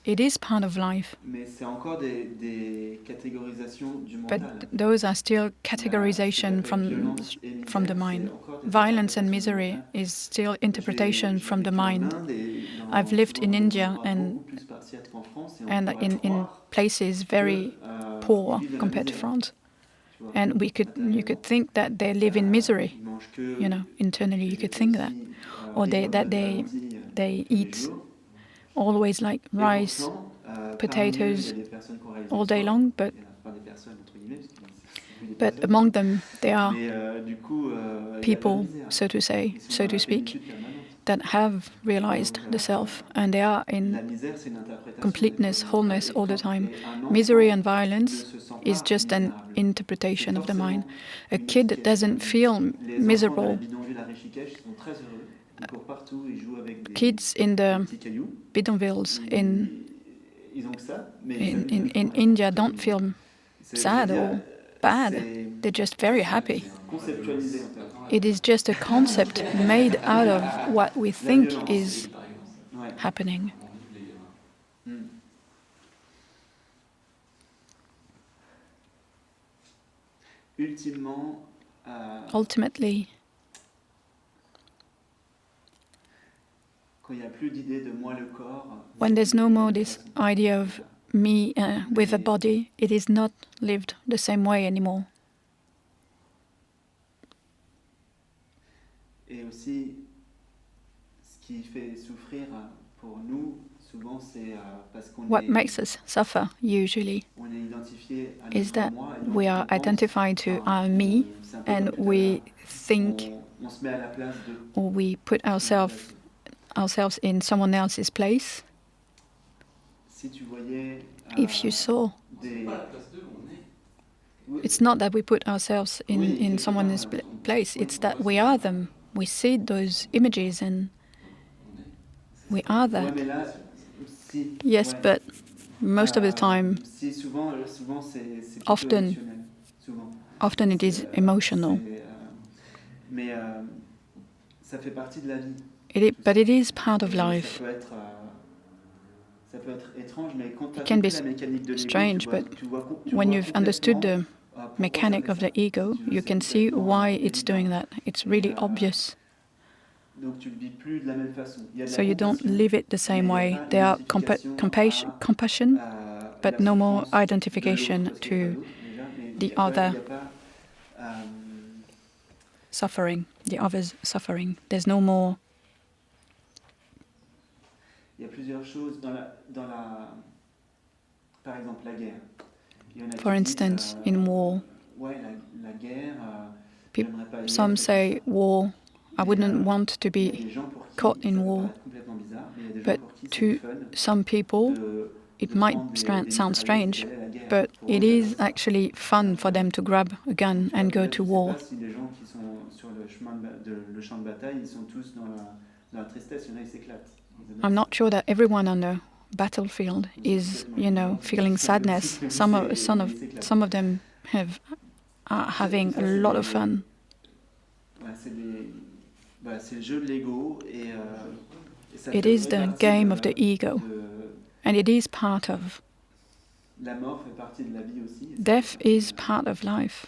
it is part of life. Mais c'est encore des catégorisations du But mental. those are still categorization from the mind. Violence and misery is still interpretation from the mind. I've lived in India and in places very poor compared to France. And you could think that they live in misery, internally you could think that. Or they eat always like rice, potatoes all day long, but among them there are people, so to speak, that have realized the self, and they are in completeness, wholeness all the time. Misery and violence is just an interpretation of the mind. A kid doesn't feel miserable. Kids in the bidonvilles in India don't feel sad or bad. They're just very happy. It is just a concept made out of what we think is happening. Ultimement, ultimately, quand il n'y a plus d'idée de moi le corps, when there's no more this idea of me with a body, it is not lived the same way anymore. Et aussi, ce qui fait souffrir pour nous, souvent, c'est parce qu'on What est, makes us suffer usually on est identifié à is notre that moi, et donc we on are pense, identified to enfin, our me, c'est un peu and comme tout à we l'heure, think on se met à la place de. or we put ourselves in someone else's place. Si tu voyais If you saw, des... Pas la place d'eux, on est. Oui, it's not that we put ourselves Oui, in quelque someone part, else's on- place, oui, it's that we are them. We see those images and On est. we are ouais, that. mais là, si, Yes, ouais. but most of the time, Si souvent, c'est plutôt Often. émotionnel. Souvent. often it is emotional. Mais ça fait partie de la vie. But it is part of Et life. Ça peut être étrange, mais quand tu as It can be compris la mécanique de l'ego, strange, but when you've understood the mechanic of the ego, you can see why it's doing that. It's really obvious. Donc tu le vis plus de la même façon. Il y a de la So you don't compassion, live it the same mais il y a way. pas There are d'identification compassion, à but la no more souffrance de identification l'autre, parce qu'il y a pas to d'autre, déjà, mais the il y a pas- other il y a pas, suffering, the other's suffering. There's no more. il y a plusieurs choses dans la par exemple la guerre. Il y en a qui For disent, instance, in war, ouais, la guerre, Peop- j'aimerais pas y some être, say war. I wouldn't want to il y a be des gens pour qui caught in ça peut war, paraître complètement bizarre, mais il y a des gens but pour qui c'est to le fun some people de it de might prendre des sound mitrailleuses strange, et d'aller à la guerre. but Pour it eux, is j'adore ça. actually fun for them to grab a gun and go Peut-être, to je sais war. pas si les gens qui sont sur le chemin le champ de bataille, ils sont tous dans la tristesse, il y en a, ils s'éclatent. Ils adorent I'm ça. not sure that everyone on the battlefield is, feeling sadness. Some of them are having a lot of fun. Ouais, c'est le jeu de l'ego et ça It fait is the partie game of the ego, and it is part of. La mort fait partie de la vie aussi. Death is part of life.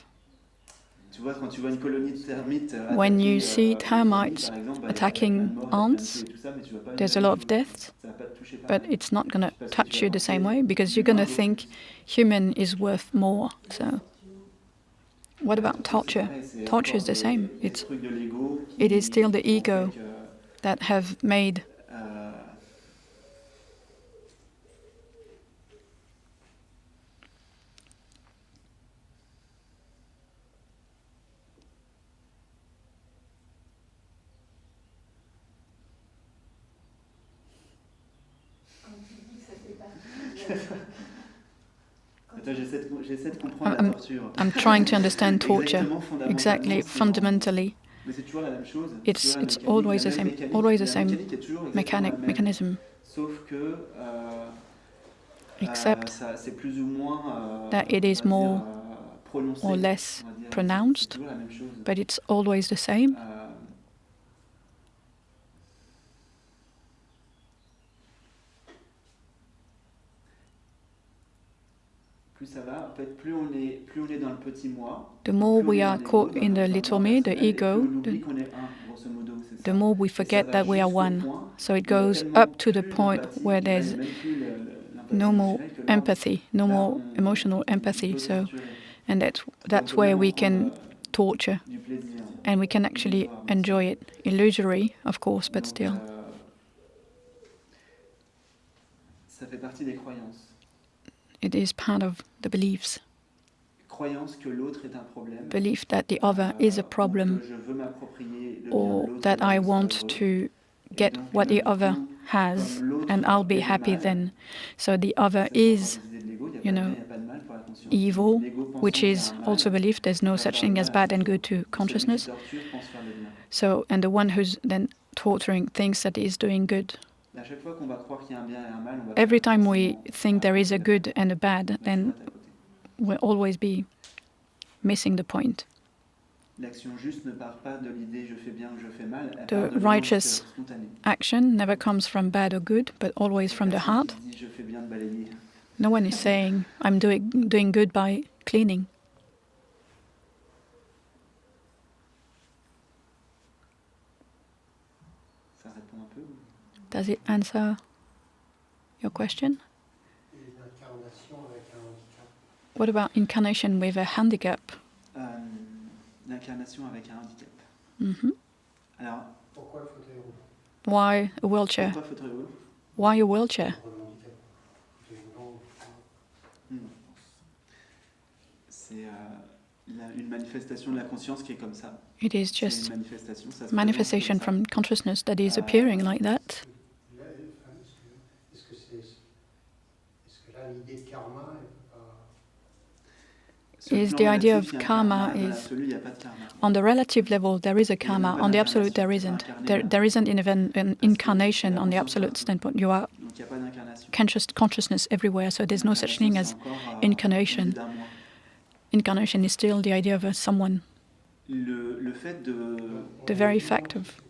Tu vois, quand tu vois une colonie de termites When attaquer, you see une fourmi, termites par exemple, attacking il y a plein de morts, ants, il y a plein de feux et tout ça, mais tu vas pas there's a vivre la lot même of chose. deaths, Ça va pas te toucher but pareil. it's not going to Parce que touch tu vas you the same penser way because you're going to l'humain think human is worth more. So, what about torture? Torture is the same. It is still the ego that have made Quand tu dis que ça fait partie de la- Attends, j'essaie de comprendre la torture. I'm trying to understand torture. Exactement, Exactly, fundamentally, Mais c'est toujours la même chose. it's Tu vois, la always the mécanique, same, la mécanique, always the la same mécanique est toujours exactement la même. mechanism, Sauf que except c'est plus ou moins that it is on va more dire, prononcé, or less on va dire. pronounced, C'est toujours la même chose. but it's always the same. Plus ça va, en fait, plus on est dans le petit moi, The more plus on we est are dans caught l'ego, in dans the notre little moi me, the personnel, et ego, plus on oublie qu'on est un, grosso modo, c'est ça. the more we Et ça forget va that we are jusqu'au one. point So it où il y a goes tellement up to the plus point d'empathie, where là, il y a there's même plus l'empathie no more émotionnelle que là, empathy, no là, more on emotional peut empathy. So, torturer. and that's where we can torture, Du plaisir. and we can actually illusoire, enjoy it. Illusory, of course, but Donc, still. ça fait partie des croyances. It is part of the beliefs. Croyance que l'autre est un problème. Belief that the other is a Ou problem, que je veux m'approprier le bien de or l'autre that I et want être heureux. to Et get donc, what the du other coup, has, comme l'autre and I'll be est le happy mal, then. So the other ça, c'est is encore des idées de l'ego, il y a you pas de know, bien, il y a pas de mal pour la conscience. evil, L'ego pensant which qu'il y a is un mal, also belief. There's no va such faire thing le as mal. bad and good to Celui qui consciousness. torture pense faire le bien. So, and the one who's then torturing thinks that he is doing good. À chaque fois qu'on va croire qu'il y a un bien et un mal, on va Every faire time we forcément think there is a côté. good and a bad, On va then toujours être à côté. we'll always be missing the point. L'action juste ne part pas de l'idée je fais bien ou je fais mal, elle The part de righteous l'émotion spontanée. Action never comes from bad or good, but always from the Personne heart. qui dit je fais bien de balayer. No one is saying, I'm doing good by cleaning. Does it answer your question? What about incarnation with a handicap? L'incarnation avec un handicap. Mm-hmm. Alors, Pourquoi le fauteuil roulant? Why a wheelchair? pourquoi fauteuil roulant? Why a wheelchair? C'est une manifestation de la conscience qui est comme ça. It is C'est just une manifestation, ça se manifestation présente comme from consciousness that is appearing like that. Est-ce que là, l'idée de karma, elle peut pas... ça. Sur le Is plan the idea relatif, of il y a un karma dans is l'absolu, il n'y a pas de karma. on the relative level there is a karma, on the absolute there isn't. There isn't even an incarnation on the absolute standpoint. You are Donc il n'y a pas d'incarnation. consciousness everywhere, so there's no such thing as incarnation. l'idée d'un moi. Incarnation is still the idea of a someone. Le fait de... The very fact of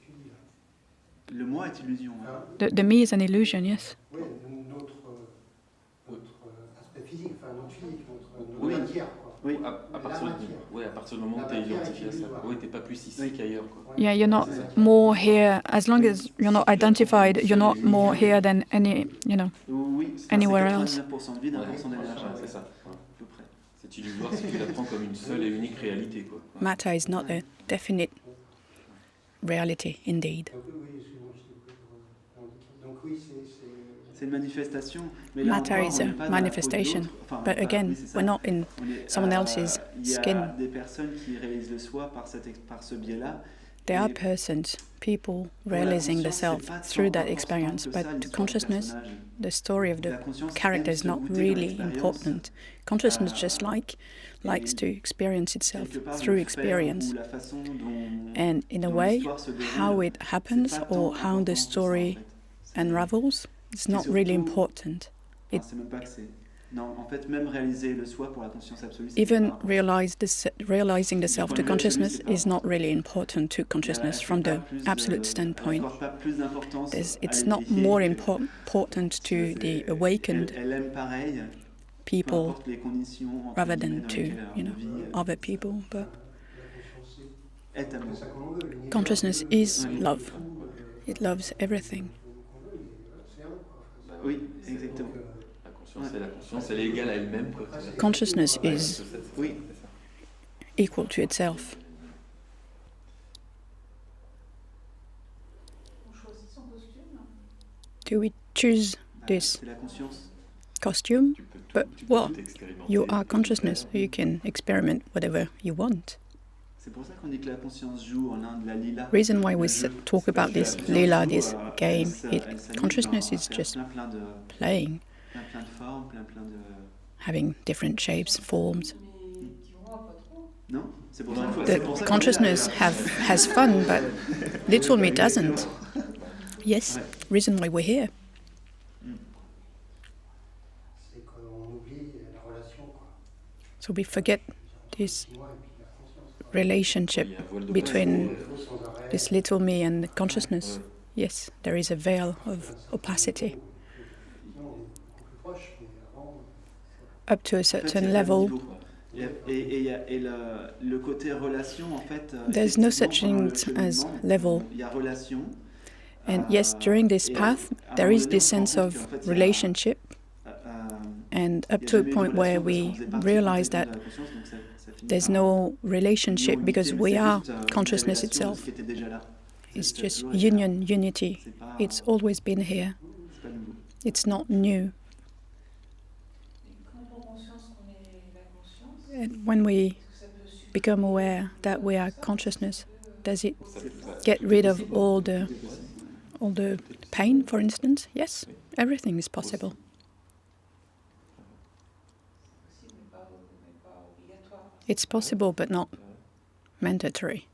Le moi est illusion. Hein. the me is an illusion, yes. Oui, notre aspect physique, enfin notre physique, notre Oui. matière, quoi. Oui. À partir du moment où tu es identifié à ça. Oui, tu n'es pas plus ici qu'ailleurs. Quoi. Yeah, you're not more here, as long as you're not identified, you're not more here than any, Oui, anywhere else. C'est 99% de vide, 1% d'énergie. C'est ça. À peu près. C'est illusoire si tu la prends comme une seule et unique réalité. Quoi. Matter is not a definite reality, indeed. Donc oui, excuse-moi, je t'ai coupé. Donc oui, C'est une manifestation. Mais là Matter encore, is on a n'est pas dans la peau manifestation. d'autre. Enfin, But again, oui, c'est ça. we're not in On est, someone else's Il y a skin. des personnes qui réalisent le soi par ce biais-là. There are Et persons, people pour la realizing the conscience, self c'est pas tant through that important experience, que ça, but to l'histoire du consciousness, personnage. the story of La the conscience character aime is se not goûter dans really l'expérience. important. Consciousness just likes to experience itself Quelque part, through le faire experience. ou la façon dont, And in a dont way, l'histoire se déroule, how it happens c'est pas or tant how important the que ça, story en fait. C'est- unravels, it's not surtout- really important. enfin, c'est même pas que c'est... Non, en fait, même réaliser le soi pour la conscience absolue, c'est Even pas important. realizing the self point to de vue absolu, consciousness c'est pas is not really important to consciousness Elle from fait the pas plus absolute elle standpoint. accorde pas plus d'importance It's à not l'éveillé more que- important to the c'est- awakened elle aime pareil, peu people importe les conditions entre rather guillemets, than dans to, lesquelles on vit, other people. But est amour. consciousness is love. It loves everything. Oui, exactement. La conscience, elle est égale à elle-même. Quoi. Consciousness is Oui, equal to itself. On choisit son costume. Do we choose this c'est la conscience. costume? Tu peux tout, But, tu peux well, tout expérimenter. You are consciousness. You can experiment whatever you want. C'est pour ça qu'on dit que la conscience joue en Inde la lila. Reason why we Le jeu. talk C'est parce about que la this conscience lila, joue, this elle game. s'amuse Consciousness à is faire just plein de playing, formes, plein de... having different shapes, forms. Non, c'est pour ça qu'il faut... The c'est pour ça qu'on dit consciousness la- has fun, but little me doesn't. Yes, reason why we're here. c'est qu'on oublie la relation, quoi. So we forget this Moi et puis la conscience. relationship Il y a un voile de between Il faut sans arrêt. this little me and the consciousness. Yes, there is a veil of opacity. Sinon, on est beaucoup plus proche, mais avant, Up to a En fait, il y certain a deux level, niveaux. Et le côté relation, en fait... there's no effectivement, such pendant le thing as cheminement, level. Il y a relation. And yes, during this et path, à un there moment is donné, this on se rend sense compte of qu'en fait, il y a- relationship, and up to a il y a jamais eu de point where relation parce we qu'on faisait partie realize complètement that de la conscience, donc ça finit there's par no relationship une because unité, we c'est are juste, une consciousness révélation de itself. ce qui était déjà là. It's C'est just toujours été là. union, unity. C'est pas- It's always been here. c'est pas nouveau. It's not new. Quand on prend conscience qu'on est la conscience, And when we est-ce que ça peut supprimer become aware that we are consciousness, does it Ça peut- get rid of all the pain, for instance? Yes, everything is possible. possible, mais pas obligatoire. It's possible, but not mandatory.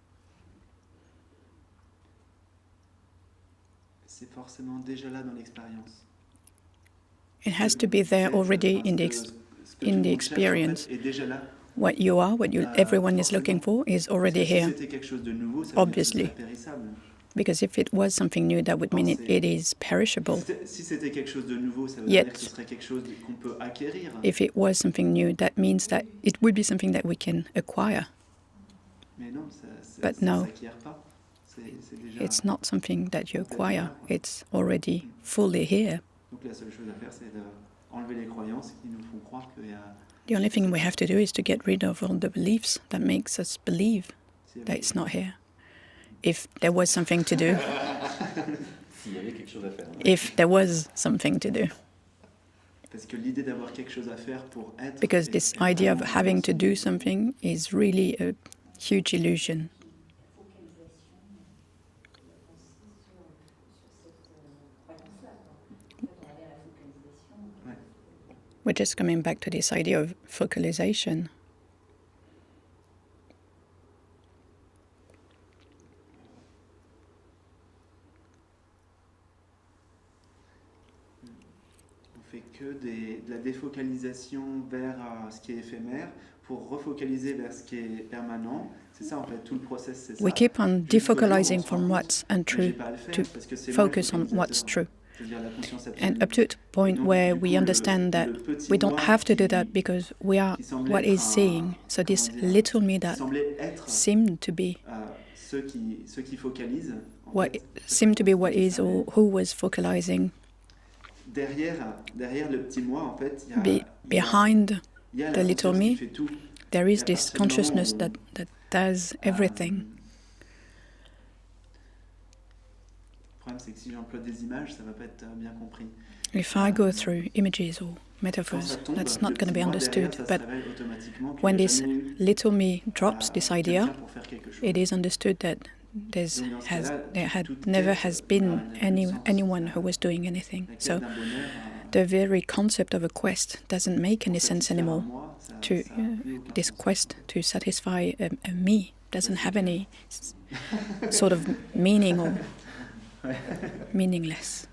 C'est forcément déjà là dans l'expérience. It has to be there already in the Ce que in tout le the monde cherche, en experience. fait, est déjà là. what you are, what everyone is forcément. looking for, is Parce already que si here. c'était quelque chose de nouveau, ça veut dire que Obviously. ce serait périssable. Because if it was something new, that would mean it is perishable. Si c'était quelque chose de nouveau, ça veut Yet- dire que ce serait quelque chose qu'on peut acquérir. If it was something new, that means that it would be something that we can acquire. Mais non, But ça no. s'acquiert pas. It's not something that you acquire. It's already fully here. Donc la seule chose à faire, c'est d'enlever les croyances qui nous font croire qu'il y a... The only thing we have to do is to get rid of all the beliefs that makes us believe that it's not here. If there was something to do. S'il y avait quelque chose à faire. If there was something to do. Parce que l'idée d'avoir quelque chose à faire pour être... Because this idea of having to do something is really a huge illusion. We're just coming back to this idea of focalization. On fait que de la défocalisation vers ce qui est éphémère pour refocaliser vers ce qui est permanent. C'est ça en fait, tout le process, c'est ça. We keep on defocalizing from what's untrue to focus on what's true. And up to the point where we understand that we don't have to do that because we are what is seeing. So this little me that seemed to be what seemed to be what is or who was focalizing. Behind the little me, there is this consciousness that does everything. If I go through images or metaphors, that's not going to be understood. But when this little me drops this idea, it is understood that there never has been anyone who was doing anything. So the very concept of a quest doesn't make any sense anymore. This quest to satisfy a me doesn't have any sort of meaning or meaningless.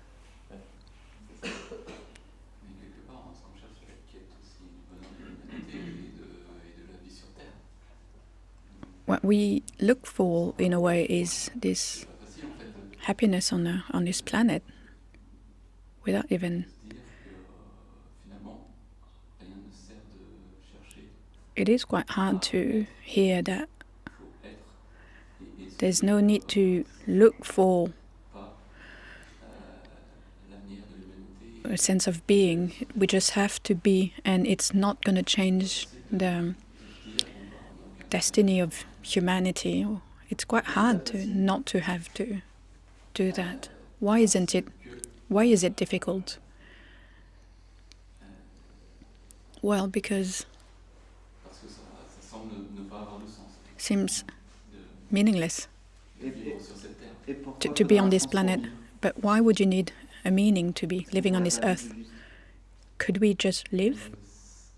What we look for, in a way, is this happiness on this planet, without even... It is quite hard to hear that there's no need to look for a sense of being. We just have to be, and it's not going to change the destiny of humanity. It's quite hard to not to have to do that. Why is it difficult? Well, because it seems meaningless to be on this planet. But why would you need a meaning to be living on this earth? Could we just live?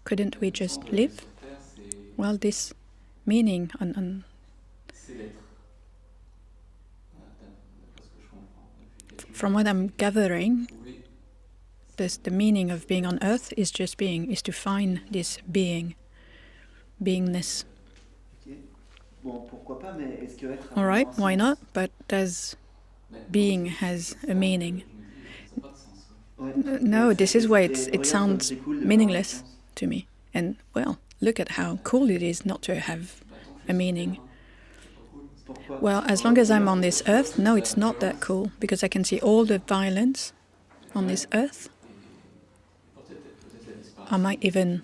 Couldn't we just live? Well, this meaning on from what I'm gathering, the meaning of being on earth is just being, is to find this beingness. All right, why not? But does being has a meaning? No, this is why it sounds meaningless to me. And, well, look at how cool it is not to have a meaning. Well, as long as I'm on this earth, no, it's not that cool, because I can see all the violence on this earth. I might even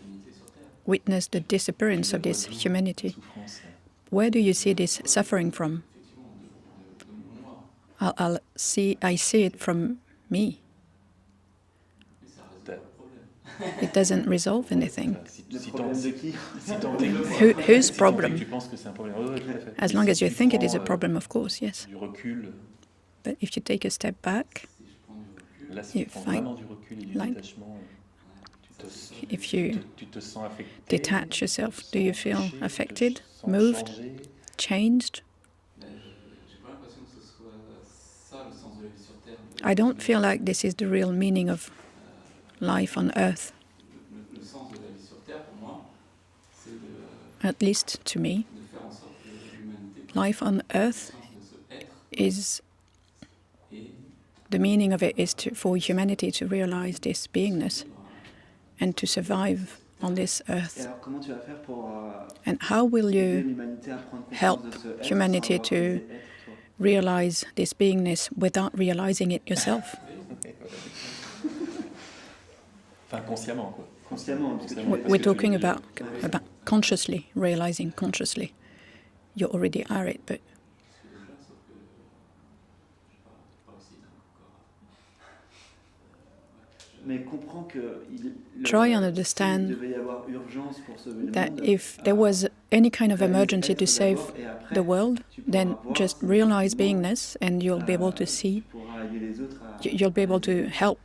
witness the disappearance of this humanity. Where do you see this suffering from? I see it from me. It doesn't resolve anything. Whose problem? As long as you think it is a problem, of course, yes. But if you take a step back, you find, like, if you detach yourself, do you feel affected, moved, changed? I don't feel like this is the real meaning of life on earth. At least to me, life on earth is, the meaning of it is for humanity to realize this beingness and to survive on this earth. And how will you help humanity to realize this beingness without realizing it yourself. Enfin, consciemment, quoi. Consciemment, parce que We're talking about consciously, realizing consciously. You already are it, but mais comprends que try and understand devait y avoir urgence pour sauver le that monde, if there was any kind of emergency to save the world, then just realize beingness and you'll be able to see, tu pourras aider les autres à you'll be able to help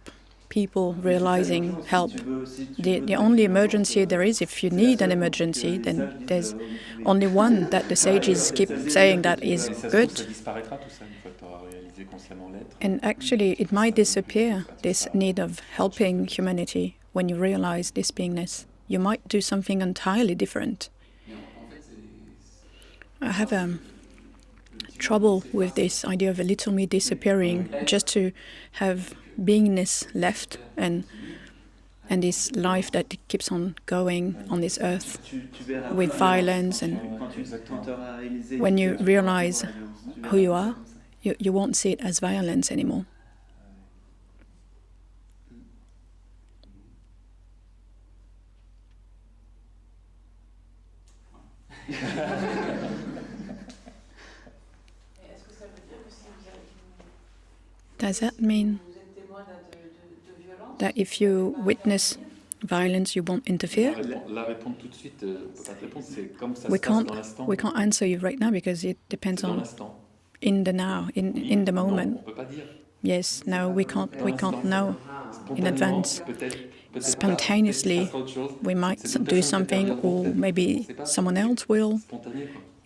people realizing help. The only emergency there is, if you need an emergency, then there's only one that the sages keep saying that is good. And actually, it might disappear, this need of helping humanity, when you realize this beingness. You might do something entirely different. I have trouble with this idea of a little me disappearing, just to have beingness left and this life that keeps on going on this earth with violence. And when you realize who you are, you won't see it as violence anymore. Does that mean that if you witness violence, you won't interfere? We can't answer you right now because it depends on in the now, in the moment. Yes, no, we can't know in advance. Spontaneously, we might do something, or maybe someone else will.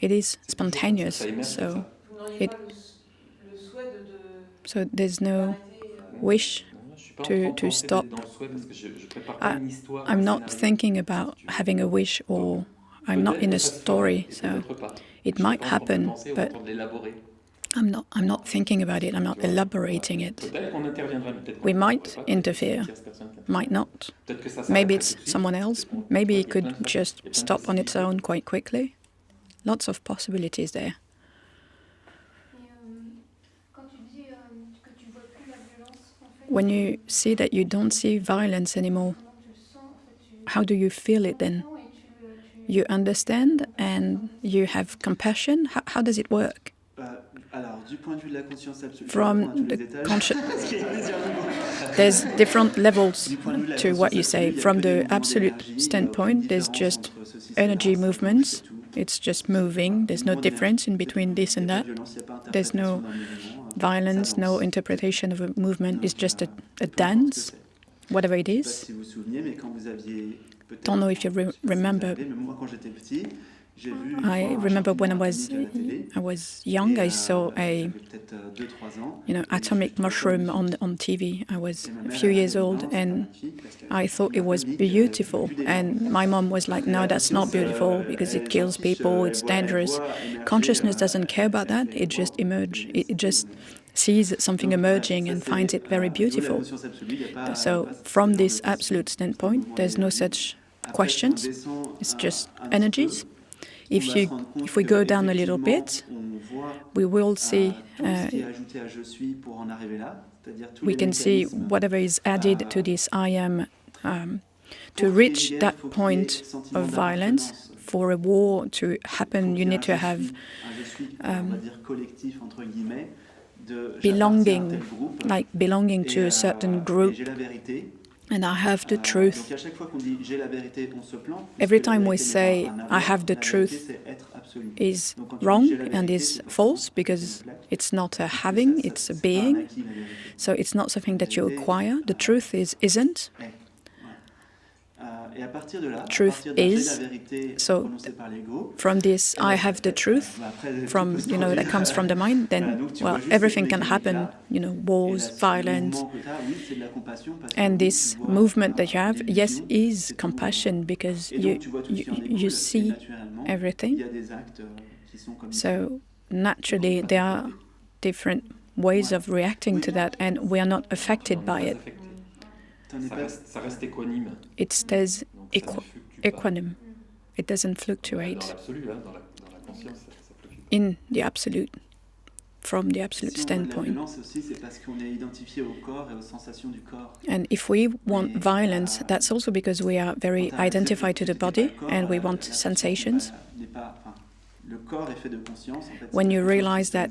It is spontaneous, so there's no wish to stop. I'm not thinking about having a wish, or I'm not in a story, so it might happen, but I'm not thinking about it, I'm not elaborating it. We might interfere, might not. Maybe it's someone else, maybe it could just stop on its own quite quickly. Lots of possibilities there. When you see that you don't see violence anymore, how do you feel it then? You understand and you have compassion? How does it work? From the conscious, there's different levels to what you say. From the absolute standpoint, there's just energy movements. It's just moving. There's no difference in between this and that. There's no violence, no interpretation of a movement. It's just a dance, whatever it is. Don't know if you remember. I remember when I was young, I saw a atomic mushroom on TV. I was a few years old and I thought it was beautiful. And my mom was like, no, that's not beautiful because it kills people, it's dangerous. Consciousness doesn't care about that, it just emerges. It just sees something emerging and finds it very beautiful. So from this absolute standpoint, there's no such questions, it's just energies. If we go down a little bit, we will see, we can see whatever is added to this I am. To reach that point of violence, for a war to happen, you need to have belonging to a certain group. And I have the truth. Every time we say I have the truth is wrong and is false because it's not a having, it's a being. So it's not something that you acquire. The truth isn't. Truth is. So from this I have the truth, from that comes from the mind, then everything can happen, wars, violence. And this movement that you have, yes, is compassion because you see everything. So naturally there are different ways of reacting to that and we are not affected by it. It stays equanimous. It doesn't fluctuate. In the absolute, from the absolute Si on veut de la standpoint. violence aussi, c'est parce qu'on est identifié au corps et aux sensations du corps. And if we want violence, that's also because we are very Quand t'as identified to the accepté pas body le corps, and we la want conscience sensations. enfin, le corps est fait de conscience. En fait, When c'est you la realize that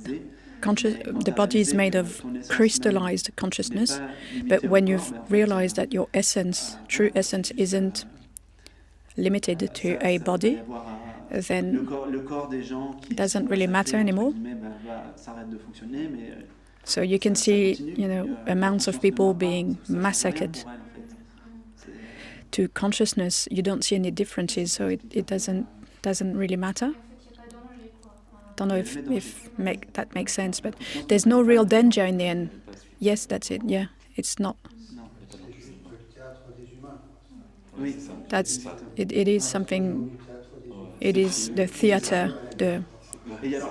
conscience cristallisée. the body is made of crystallized consciousness, but when you've realized that your essence, true essence, isn't limited to a body, then it doesn't really matter anymore. So you can see, amounts of people being massacred. To consciousness, you don't see any differences, so it doesn't really matter. Don't know if that makes sense, but there's no real danger in the end. Yes, that's it. Yeah, it's not. It is something. It is the theater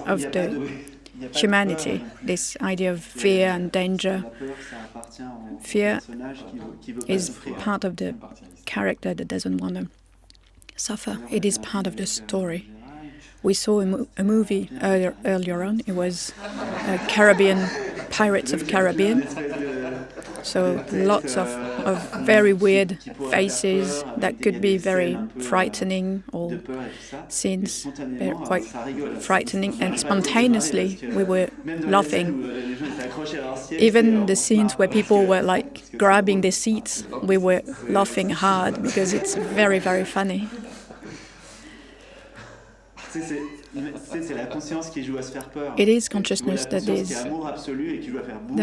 of the humanity. This idea of fear and danger. Fear is part of the character that doesn't want to suffer. It is part of the story. We saw a movie earlier on. It was Caribbean, Pirates of Caribbean. So lots of very weird faces that could be very frightening, or scenes quite frightening, and spontaneously we were laughing. Even the scenes where people were like grabbing their seats, we were laughing hard because it's very, very funny. It is consciousness that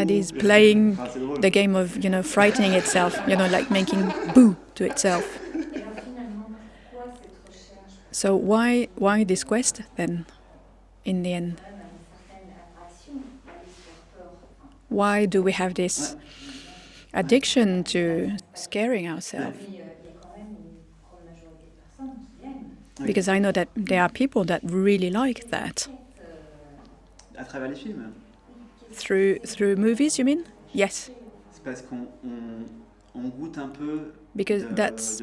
is playing the game of, frightening itself, like making boo to itself. So why this quest then, in the end? Why do we have this addiction to scaring ourselves? Because I know that there are people that really like that. Through movies, you mean? Yes. Because that's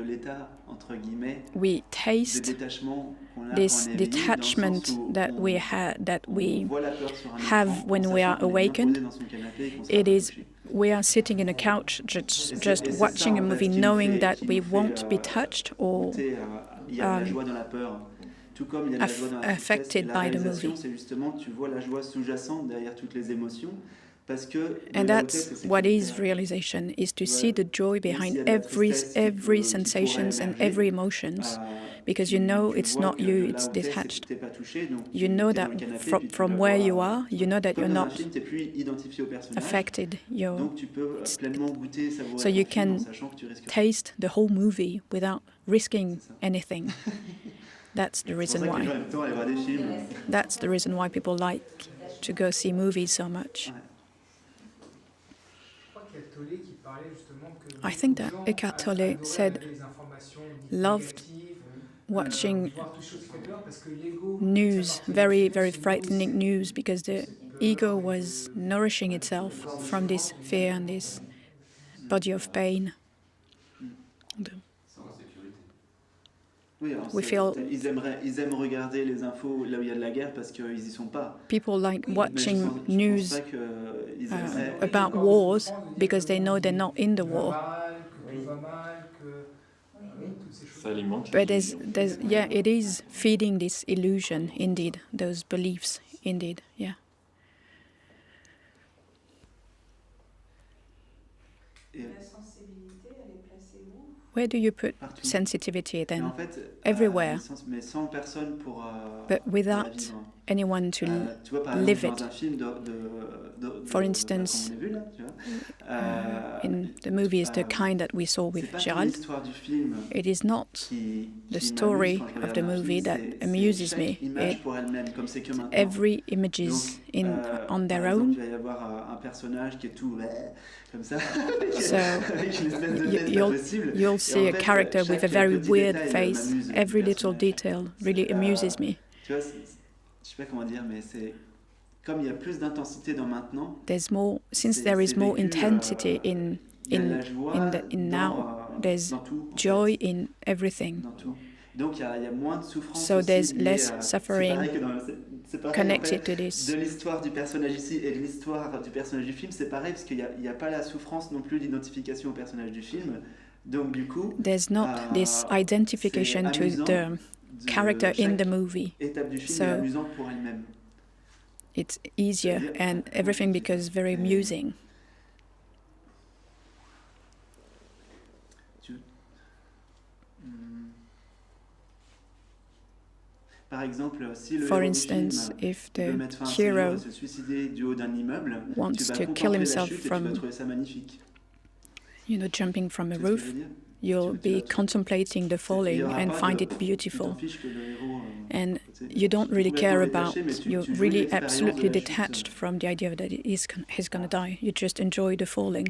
we taste this detachment that we have when we are awakened. It is we are sitting in a couch just watching a movie, knowing that we won't be touched or affected by the movie. And that's what is realization, is to see the joy behind every sensations and every emotions, because it's not you, it's detached. You know that from where you are, you know that you're not affected. So you can taste the whole movie without risking anything. That's the reason why. That's the reason why people like to go see movies so much. I think that Eckhart Tolle loved watching news, very, very frightening news, because the ego was nourishing itself from this fear and this body of pain. We feel people like watching news about wars because they know they're not in the war. But it is feeding this illusion, indeed, those beliefs, indeed, yeah. Where do you put sensitivity then? Everywhere. But without anyone to live it. For instance, in the movies, the kind that we saw with Gerald, it is not the story of the movie that amuses me. Every image is on their own. So you'll see a character with a very weird face. Every little detail really amuses me. There's more, since there is more intensity in now. There's joy in everything. So there's less suffering. C'est pareil, connected en fait, to this. de l'histoire du personnage ici et de l'histoire du personnage du film, c'est pareil, parce qu'il n'y a pas la souffrance non plus d'identification au personnage du film. Donc du coup, There's not this identification c'est to amusant the character in the movie. étape du film So est amusante pour elle-même. it's easier and everything becomes very amusing. Par exemple, si le For héros instance, du film if veut the mettre fin à ses jours hero et se suicider du haut d'un immeuble, wants tu vas to kill contempler la himself chute et tu vas from, trouver ça magnifique. jumping from a Tu vois ce que roof, je veux dire? you'll be contemplating the Il y falling aura and pas find de- it Tu beautiful. t'en fiches que le héros, And tu sais, you don't tu es really care complètement about, détaché, mais tu you're jouis de really l'expérience de absolutely la chute. detached from the idea that he's going to die. You just enjoy the falling.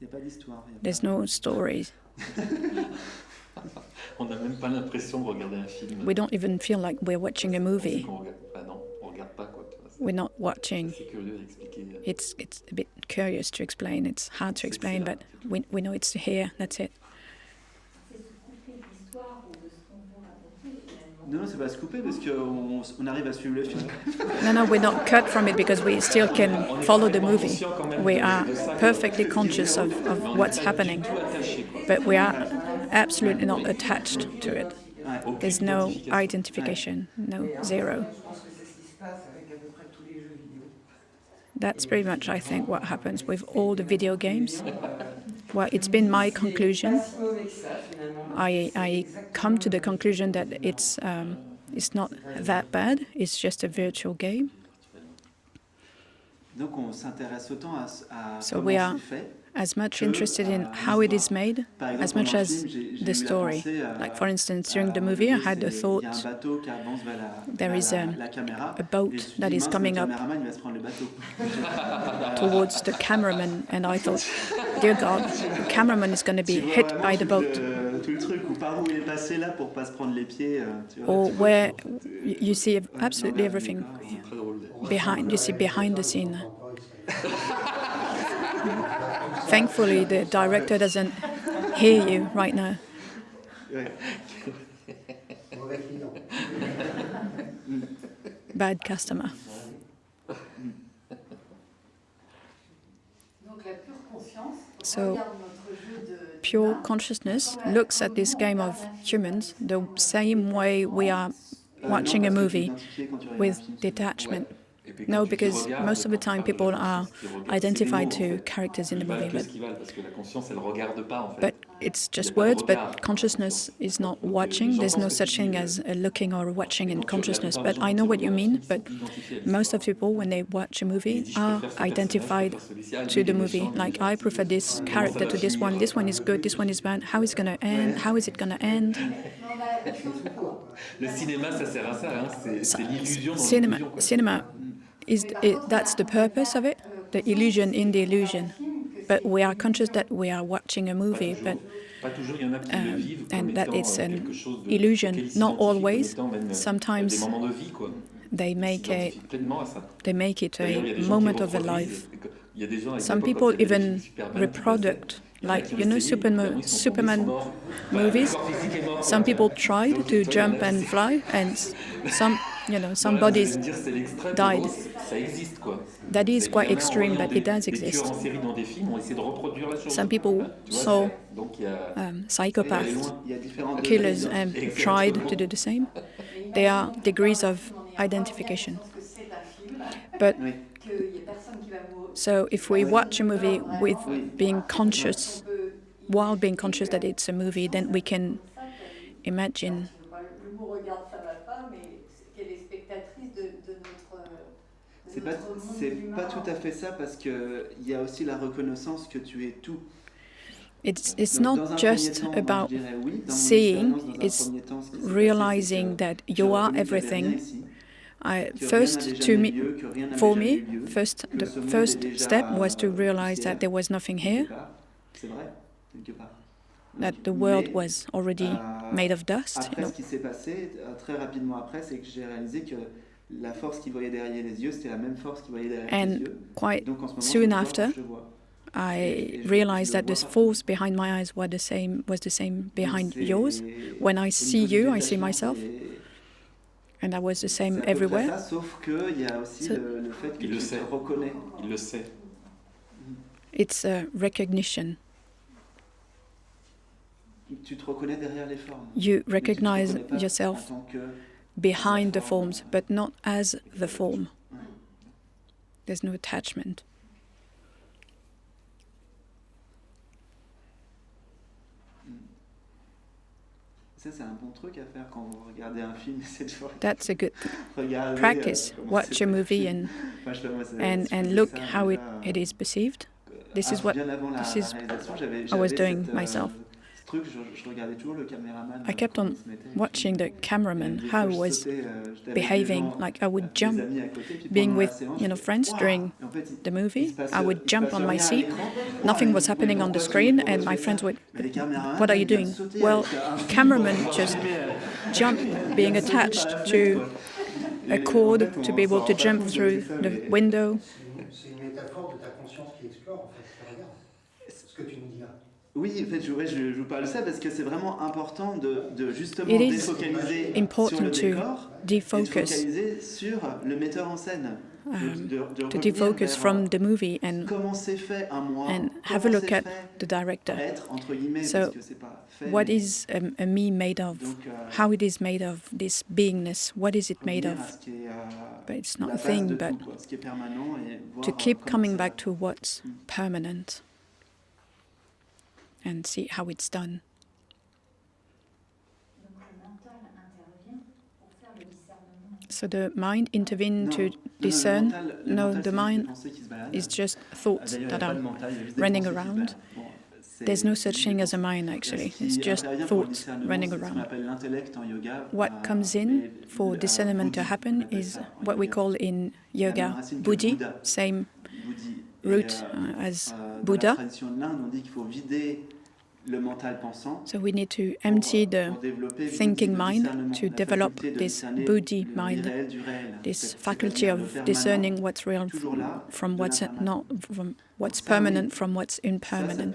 Il n'y a pas d'histoire. il y a There's pas- no stories. On n'a même pas l'impression de regarder un film. We don't even feel like we're watching a On sait movie. qu'on regarde. Bah non, on regarde pas quoi. Tu vois, We're not watching. c'est curieux d'expliquer. It's a bit curious to explain. It's hard to explain, but we know it's here. That's it. C'est se couper de l'histoire ou de ce qu'on veut raconter finalement. Non, c'est pas se couper parce qu'on arrive à suivre le film. No, we're not cut from it because we still can follow the movie. We are perfectly conscious of what's happening, but we are absolutely not attached to it. Ouais. There's no identification, no zero. Je pense que c'est ce qui se passe avec à peu près tous les jeux vidéo. That's pretty much, I think, what happens with all the video games. Well, it's been my conclusion. Pas si mauvais que ça, finalement. I come to the conclusion that it's not that bad. It's just a virtual game. Donc on s'intéresse autant à So comment we are c'est fait. as much interested in how it is made Par exemple, as much pendant le as film, j'ai eu the la story. pensée, Like, for instance, during the à un movie, I moment had donné, the il y a thought un bateau qui avance vers there vers is la caméra. a boat Et je me suis that dit, is mince, coming le up caméraman, il va se prendre le bateau. towards the cameraman, and I thought, dear God, the cameraman is going to be Tu vois hit vraiment by the boat. tout le truc, ou par où il est passé là pour pas se prendre les pieds. Tu vois, Or tu vois, where you see absolutely non, everything C'est très drôle. behind. You see behind the scene. Thankfully, the director doesn't hear you right now. Ouais. Mauvais client. Bad customer. Donc la pure conscience So, regarde notre jeu de Pure consciousness looks at this game of humans the same way we are watching a Non, parce que tu movie, t'identifies quand tu regardes with un film. detachment. Et puis, No, quand tu because regardes, most of the quand time tu people parles de are conscience, ce qui regarde, identified c'est les mots, to characters in the Ils valent movie, que but ce qu'ils valent, parce que la conscience, elle regarde pas en fait. but it's just Il y a pas de words, but regard. consciousness is not watching. There's no such thing as a looking or a watching in consciousness. But I know what you mean, but most of people, when they watch a movie, are identified to the movie. Like, I prefer this character to this one is good, this one is bad, how is it going to end, how is it going to end? Le cinéma, ça sert à ça, hein. C'est l'illusion dans Cinema, l'illusion, quoi. cinema that's the purpose of it, the illusion in the illusion. But we are conscious that we are watching a movie, but Pas toujours, il y en a qui le vivent comme and that étant, it's an quelque chose de- illusion. auquel ils Not s'identifient always. comme étant même, Sometimes des moments de vie, quoi. they Ils make s'identifient pleinement à ça. it D'ailleurs, il y a a des gens moment qui of a reproduisent, life. il y a des gens avec Some l'époque, people quand il y avait des even Superman qui reproduct, passaient, il y en a like, qui ont you know, essayé, finalement, ils sont Superman tombés, ils sont morts. movies. Le corps physique est mort, Some quoi. people tried Donc, to tu vois, il y en jump a and qui- fly, and some Voilà, bodies je veux dire, c'est l'extrême, died. mais bon, ça existe, quoi. That is C'est- quite il y en a en extreme, voyant but it does des tueurs exist. en série dans des films ont essayé de reproduire la chose. Some people Tu vois, saw donc il y a psychopaths, Il y a différents killers, degrés and Exactement. tried to do the same. There are degrees of identification. But Oui. so if we watch a movie with being conscious, while being conscious that it's a movie, then we can imagine. Le mot regarde, ça va pas, mais qu'elle est spectatrice de notre. C'est pas tout à fait ça parce qu'il y a aussi la reconnaissance que tu es tout. It's Donc, not dans un just premier temps, about je dirais oui, dans mon seeing, expérience, dans un it's premier temps, ce qui s'est passé, realizing c'est que that tu you as are reconnu qu'il y avait rien everything. ici, que I, rien n'avait first, jamais to me, lieu, que rien n'avait for jamais me, eu lieu, first que the ce monde est first déjà step was to realize poussière, that there was nothing quelque here, part. C'est vrai, quelque part. that the world Mais, was already made of dust. Après, ce qui s'est passé, très rapidement après, c'est que j'ai réalisé que la force qui voyait derrière les yeux, c'était la même force qui voyait derrière tes And yeux. quite Donc en ce moment, soon je vois, after, je vois. I realized that the force behind my eyes was the same behind yours. When I see you, I see myself. and that was the same C'est à peu près everywhere. ça, sauf qu'il y a aussi So- le fait que Il le tu sait. te reconnais. Il le sait. It's a recognition. Tu te reconnais derrière les formes. You Mais tu te recognize reconnais pas en yourself tant que behind the forms, but not as the form. Ouais. There's no attachment. Ça, c'est un bon truc à faire quand vous regardez un film. C'est de That's a good regarder, practice. comment Watch c'est a movie perçu. and Moi, je sais pas, moi, c'est- and je and faisais look ça how déjà, it is perceived. This is what bien avant la this is réalisation, j'avais I was cette, doing myself. ce truc, je regardais toujours le caméraman. I kept quand on il se mettait, et watching puis, the cameraman, des how fois, he je was sautais, j'étais avec des behaving. gens, Like I would des jump, amis à côté, puis being pendant with la séance, you know je fais, friends Waouh during Et en fait, the movie. se passe- I would il se jump passe on my rien à seat. l'écran. Nothing Waouh, was happening on the pourquoi screen, tu fais and my ça friends would, Mais les caméramans, what are you ils viennent doing? sauter Well, avec un fil cameraman pour just filmer, jump, being attached to a cord to be able to jump through the window. C'est une métaphore de ta conscience qui explore, en fait, qui regarde. Ce que tu nous dis là. Oui, en fait, je vous parle de ça parce que c'est vraiment important de justement It is défocaliser sur le important to décor et de defocus, focaliser sur le metteur en scène. De to revenir defocus vers from the movie and comment c'est fait un moi, have a comment look c'est at fait the director. être, entre guillemets, So, parce que c'est pas fait, What mais is a me made of? donc, How it is made of? This beingness. What is it made revenir à of? ce qui est, But it's la not a base thing, de but tout, quoi, ce qui est permanent et voir to keep comment coming ça- back to what's permanent and see how it's done. Donc le mental intervient pour faire le discernement. So the mind intervenes Non, to non, discern. le No, mental, the c'est juste mind des pensées qui se baladent. It's just Ah, thoughts d'ailleurs, il y that a pas are de mental, il y a juste des running pensées qui se around. baladent. Bon, c'est- There's no c'est such juste thing des as a pensées. mind, Ce actually. qui It's just intervient pour le thoughts discernement, running c'est ce qu'on around. appelle l'intellect en yoga. What comes in for discernment to happen is what we call in yoga buddhi, same Buddhi. root as Dans Buddha. la tradition de l'Inde, on dit qu'il faut vider le mental pensant. So we need to empty the pour développer thinking le mind discernement, to la develop faculté de this discerner buddhi le mind, irréel du réel. this C'est-à-dire faculty le of permanent, discerning what's real toujours là, from de what's l'impermanent. not, from what's Donc ça, oui, permanent from what's impermanent.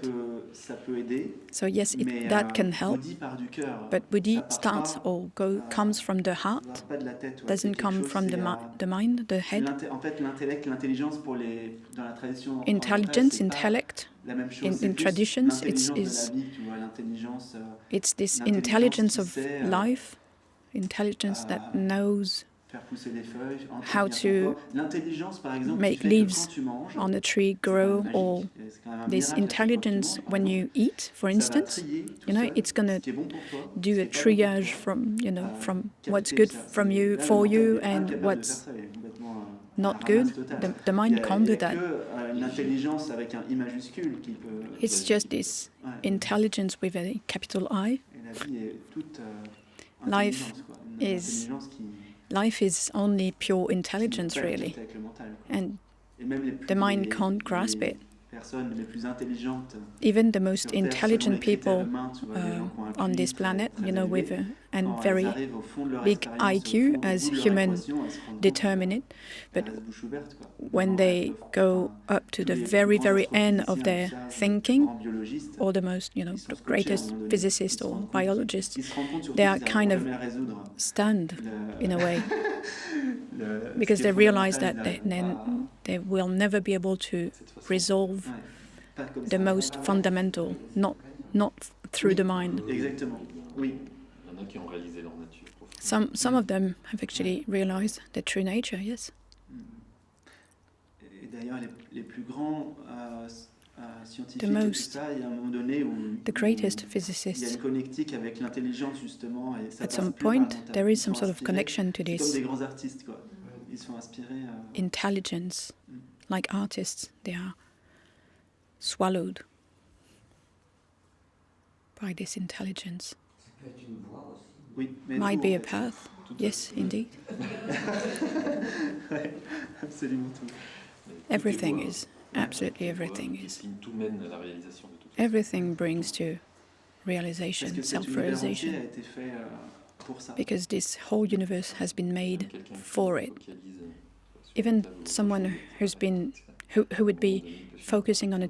ça peut aider, So yes, mais that can help, Buddhi part du cœur. but buddhi Ça part starts pas, or comes from the ça heart, part pas de la tête, ouais. C'est doesn't quelque come chose, from c'est, the mind, the head. En fait, l'intellect, l'intelligence dans la tradition Intelligence, orientale, c'est pas intellect, la même chose. in C'est plus traditions, l'intelligence de is la vie, tu vois, l'intelligence. it's this L'intelligence intelligence qui of sait, life, intelligence that knows Faire pousser les feuilles, how entretenir ton to corps. L'intelligence, par exemple, make qui fait leaves que quand tu manges, on a tree c'est quand même grow, magique. or Et c'est quand même un this miracle à chaque fois que tu intelligence manges, par when exemple. you eat, for Ça va instance, trier tout you know, seul it's gonna ce qui est bon pour toi, do ce qui a est pas bon pour triage toi. from, you know, from Capter what's good ça. from you, Là, le for mental you, est and incapable de what's faire ça, il est complètement, not à la good. ramasse totale. The Il mind y a- can't do il y a that. que une intelligence avec un I majuscule qui peut. It's just this Ouais. intelligence with a capital I. Et la vie est toute Life intelligence, quoi. Une is intelligence qui Life is only pure qui intelligence, nous really, connecte avec le mental, quoi. and Et même les plus, the mind les- can't grasp les it. personnes les plus intelligentes Even the most sur Terre, selon intelligent les critères people humains, tu vois, les gens qui ont un on QI this très- planet, très you know, élevé, with a and quand very elles arrivent au fond de leur big expérience, IQ au fond, au as bout de leur human équation, elles se rendent compte determine it, qu'elles but restent bouche ouverte, quoi. when Vraiment, they elles peuvent- go enfin, up to tous the les very, grands very end of astrophysiciens, their tout ça, les thinking, grands biologistes, or the most, you know, ils sont the scotchés à un greatest moment donné. physicists Ils se or rendent compte biologists, qu'ils se rendent compte surtout they are qu'ils kind n'arriveront of jamais à résoudre stand le- in a way le- because ce qui they est realize fondamental, that ils n'arrivent pas they will never be able to Cette façon. resolve ouais, pas comme the ça. most fundamental, not through the mind. Exactement, oui. Il y en a qui ont réalisé leur nature profonde. Some of them have actually realized their true nature. Yes, Et d'ailleurs, les plus grands scientifiques, The et tout most- ça, il y a un moment donné où the greatest il y a physicists. une connectique avec l'intelligence justement, et ça At passe some plus par le point, mental. there is Ils some sont sort of inspirés. connection to C'est comme this des grands artistes, quoi. Ils sont inspirés. intelligence, like artists. They are swallowed by this intelligence. Ça peut être une voie aussi. Oui, mais Might tout, be en a fait. path. Tout, Yes, indeed. Ouais, absolument tout. Mais tout est Everything voie. is absolutely Tout est voie. everything Et is. signe, tout mène à la réalisation de toute façon. Everything brings to Parce realization, que cet univers entier self-realization, a été fait pour ça. because this whole universe has been made Quelqu'un qui for it. focalise sur Even le tableau, someone who's been who would be focusing on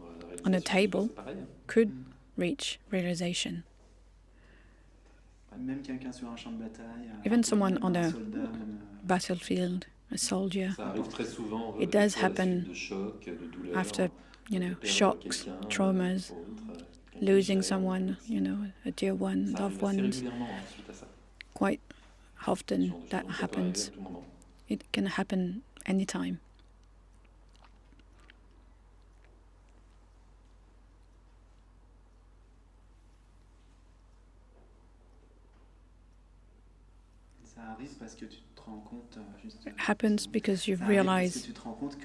a table c'est pareil, hein. could reach realization. Même quelqu'un sur un champ de bataille, Even someone même on un a soldat, même, battlefield, a soldier. Ça arrive très souvent It does des fois, à la happen suite de chocs, de douleurs, after, de you know, perdre shocks, quelqu'un, traumas, autre, quelqu'un losing cher, someone, you know, a dear one, Ça loved arrive assez ones. régulièrement suite à ça. Quite Ce often genre de that choses, donc ça peut arriver à happens. tout moment. It can happen anytime. ça arrive parce que tu te rends compte, juste, It happens because you ça arrive parce que realize tu te rends compte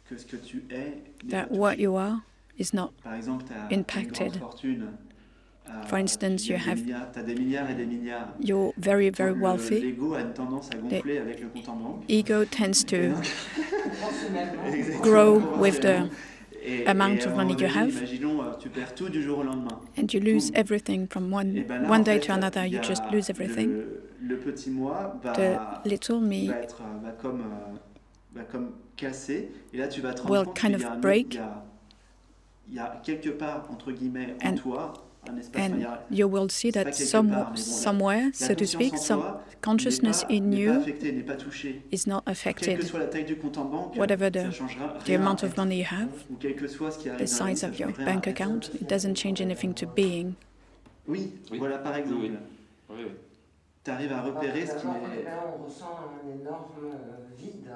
que ce que tu es n'est that pas what touché. you are is not. Par exemple, tu as une impacted. grande fortune. For instance, you have as des milliards et des milliards. you're very, very Donc, wealthy. l'ego a une tendance à gonfler avec le compte en banque. Ego tends Et to donc, exactement, grow with the proportionnellement. Et amount à of un money moment you donné, have, imaginons, tu perds tout du jour au lendemain. and you lose Tout. everything from Et ben là, one en day fait, to another. il y You a just lose everything. le petit moi The little me va comme cassé. Et là, tu vas te will rendre compte kind qu'il y a of un break, il y a quelque part, entre guillemets, en and- toi, un espace. Enfin, il y and a- you will see c'est pas that quelque part, mais bon, somewhere, la so to conscience speak, en some toi consciousness in n'est pas you affectée, n'est pas touchée. is not Quelle que affected. soit la taille du compte en banque, Whatever ça the changera The rien à amount of être. money you have, Ou quel que soit ce qui the arrive dans la vie, size ça of your change rien à bank être. account, it doesn't change anything to being. Oui, Oui. voilà par exemple. Oui, oui. Oui, oui. Tu arrives à repérer ce qui est... Là, on ressent un énorme vide.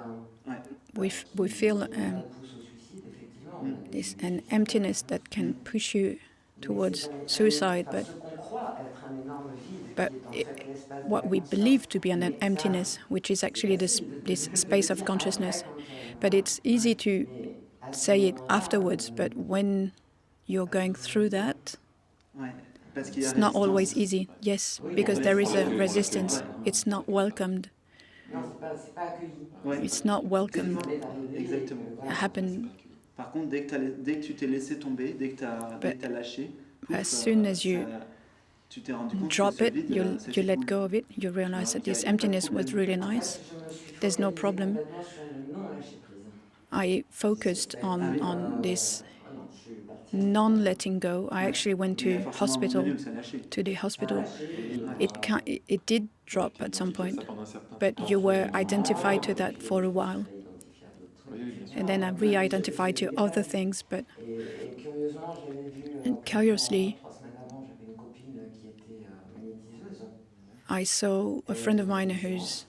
We feel On pousse au suicide, effectivement. this an emptiness that can push you towards suicide, but what we believe to be an emptiness, which is actually this space of consciousness. But it's easy to say it afterwards, but when you're going through that, Ouais, parce qu'il y a it's not résistance. always easy. Yes, because there is a resistance. It's not welcomed. Non, c'est pas accueilli. Ouais, It's not welcomed. exactement. Happen Par contre, dès que tu t'es laissé tomber, dès que tu as lâché, pouf, as soon as you tu t'es rendu compte drop que ce it, vide, you c'est let cool. go of it, you realize that this emptiness was really nice. There's no problem. I focused on this non-letting go. I actually went Mais il y a to forcément un moment hospital, donné où ça a lâché. to the hospital. Ouais. It did drop at some Identifier point, ça pendant un certain but temps. you were identified to that for a while. Oui, oui, bien sûr. And then I re-identified to other things, but Et curieusement, j'avais vu. And curiously, 3 semaines avant, j'avais une copine qui était magnétiseuse. I saw a friend of mine who's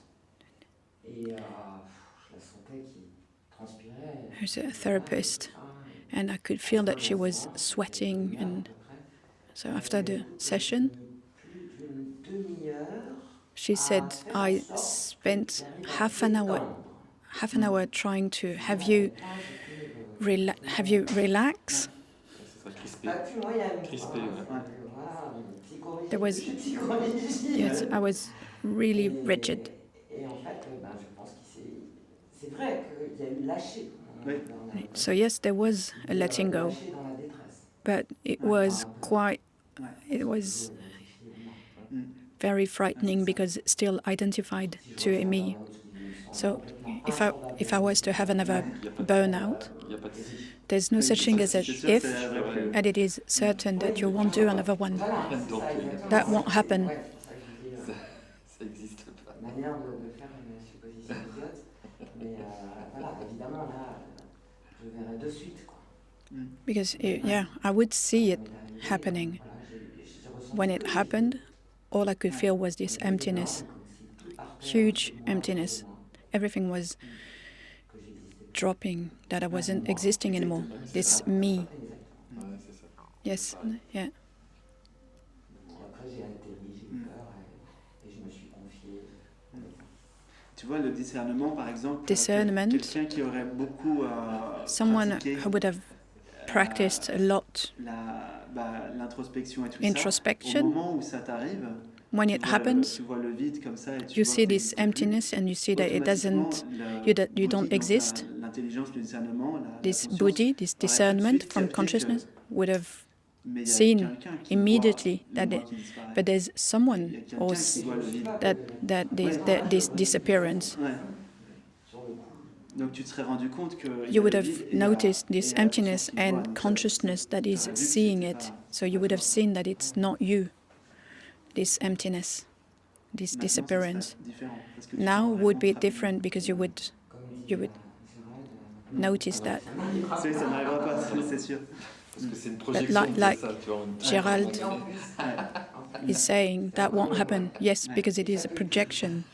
Et je la sentais qui transpirait. a therapist, and I could feel that she was sweating. And so after the session, Plus d'une demi-heure. she said, I spent half an hour trying to have you relax. C'est ça, crispé. Pas plus moyenne. Crispé, ouais. Voilà, psychologie. There was- Psychologie. Yes, I was really rigid. Et en fait, je pense que c'est vrai qu'il y a eu lâcher. Oui. So yes, there was a letting go, Lâcher dans la détresse. but it was very frightening because it still identified to me. So if I was to have another burnout, Il n'y a pas de si. there's no such thing as a C'est sûr, if, c'est la vraie preuve. and it is certain that you won't do another one. Voilà, Donc, That won't happen. Ouais, c'est pour ça que je dis, Ça n'existe pas. manière de faire une supposition idiote. Mais voilà, évidemment, là, je verrai de suite. Quoi. Because I would see it happening. Voilà, j'ai ressenti When it que happened, all I could feel was this emptiness, comme si tout partait huge de moi, emptiness. Everything was que j'existais plus. dropping, that I wasn't existing anymore. This me. Ouais, c'est ça. Yes, yeah. Et après, j'ai atterri, j'ai eu peur et je me suis confié. Tu vois, le discernement, par exemple, Discernment. quelqu'un qui aurait beaucoup Someone pratiqué who would have practiced a lot l'introspection et tout introspection. ça, au moment où ça t'arrive, When it happens, tu vois le vide comme ça et tu you vois see que ça this n'existe plus. emptiness and you see that it doesn't, Automatiquement, you don't donc exist. L'intelligence, le discernement, This conscience buddhi, this aurait tout de discernment suite from capté consciousness would have mais il y a seen quelqu'un qui immediately voit le that moi qui disparaît. but there's Il y someone a quelqu'un or qui voit le vide. this disappearance. Ouais. Donc tu te serais rendu compte que You would have noticed this emptiness and consciousness that is seeing it. So you would have seen that it's not you. this emptiness, this Maintenant, disappearance. ce serait différent, parce que tu Now seras would be vraiment different because you would notice that. Ça, ça n'arrivera pas, c'est sûr. Parce que c'est une projection de like dire ça, tu vois. Gerald is saying that won't happen. Yes, because it is a projection.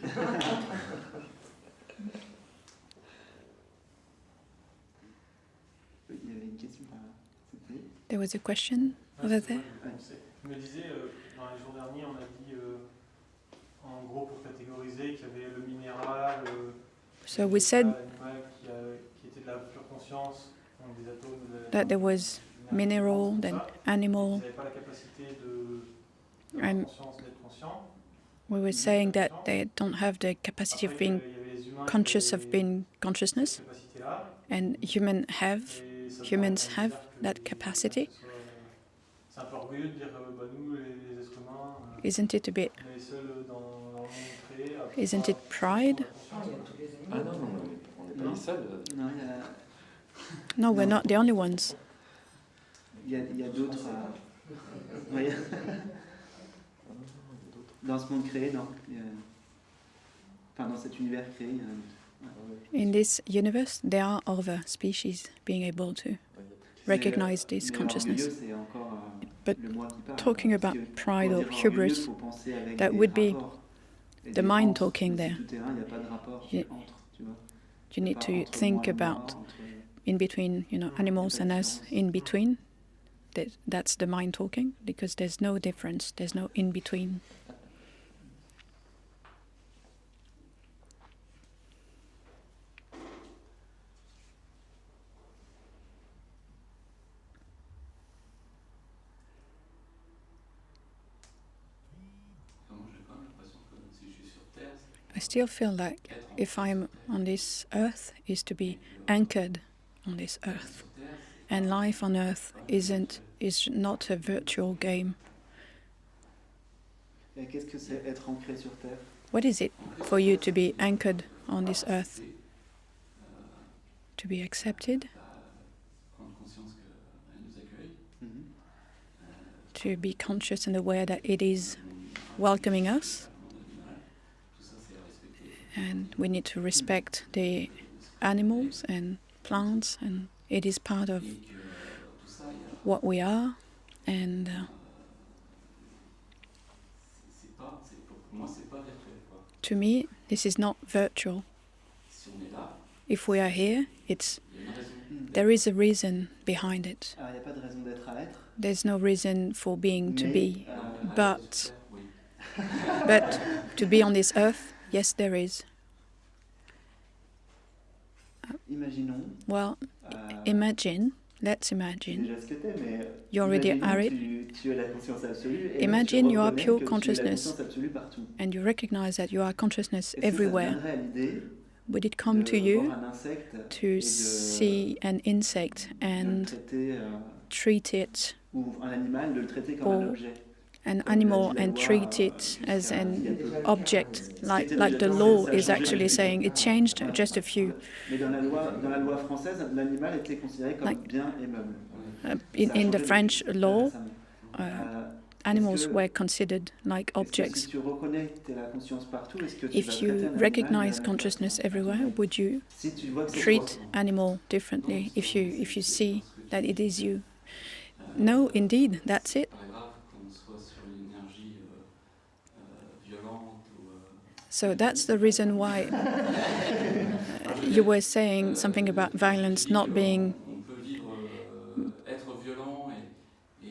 Il y avait une question par là. C'était There was a question over there. Je me disais, dans les jours derniers, on a dit, en gros, pour catégoriser, qu'il y avait le minéral, So we said l'animal qui était de la pure conscience, donc des atomes, that there was mineral, then animal. Ils n'avaient pas la capacité de And conscience, d'être conscient. we were saying that they don't have the capacity of being conscious of being consciousness, and humans have that capacity. C'est un peu orgueilleux de dire, nous, les êtres humains, Isn't it a bit? on est seuls dans le monde créé. Isn't it pride? Ah non, on n'est pas les seuls. Non, il y a... No, we're not the only ones. Il y a d'autres. Oui. Dans ce monde créé, non. Enfin, dans cet univers créé, il y en a d'autres. In this universe, there are other species being able to recognize this consciousness. C'est encore, But le moi qui parle, talking parce about que pride pour or dire orgueilleux, hubris, faut penser avec that des would be rapports et the des mind entre, talking mais there. si tout est un, il n'y a pas de rapport You- entre, tu vois. You need Pas to entre think moi et moi, about entre- in between, animals and us in between. That's the mind talking, because there's no difference, there's no in between. Moi, j'ai quand même l'impression que si je suis sur Terre, I still feel like if I'm on this earth is to be anchored on this earth, and life on earth is not a virtual game. Et qu'est-ce que c'est être ancré sur Terre? What is it for you to be anchored on this earth? To be accepted, prendre conscience qu'elle nous accueille. Mhm. to be conscious and aware that it is welcoming us, Tout ça, c'est à respecter. and we need to respect the animals and plants, and it is part of Et que tout ça, il y a, what we are, and pour moi, c'est pas virtuel, quoi. to me this is not virtual. Si on est là, If we are here, il y a une raison. there is a reason behind it. Alors, il n'y a pas de raison d'être à être. There's no reason for being to mais, be, but Oui. but to be on this earth, yes, there is. Imaginons. Well, let's imagine, Déjà ce que t'es, mais you already imaginons are it, tu es la conscience absolue. Et Imagine tu you are reconnais pure que consciousness. Tu es la conscience absolue partout. and you recognize that you are consciousness Est-ce que everywhere. ça te viendrait à l'idée Would it come de to you voir un insecte et to de see an insect le and traiter, treat it, ou un animal, de le traiter comme or un objet? an animal, and treat it as an object, like the law is actually saying? It changed just a few. Mais dans la loi française, l'animal était considéré comme Like- bien aimable. In the French law, récemment. animals were considered like Si objects. tu reconnais que tu es la conscience partout, est-ce que tu vas If traiter you un animal recognize de- consciousness everywhere, would you Si tu vois que c'est treat toi, animal differently if you see that it is you? No, indeed, that's it. C'est pas grave qu'on soit sur une énergie violente ou. So that's the reason why you were saying something about violence not being. On peut vivre, être violent et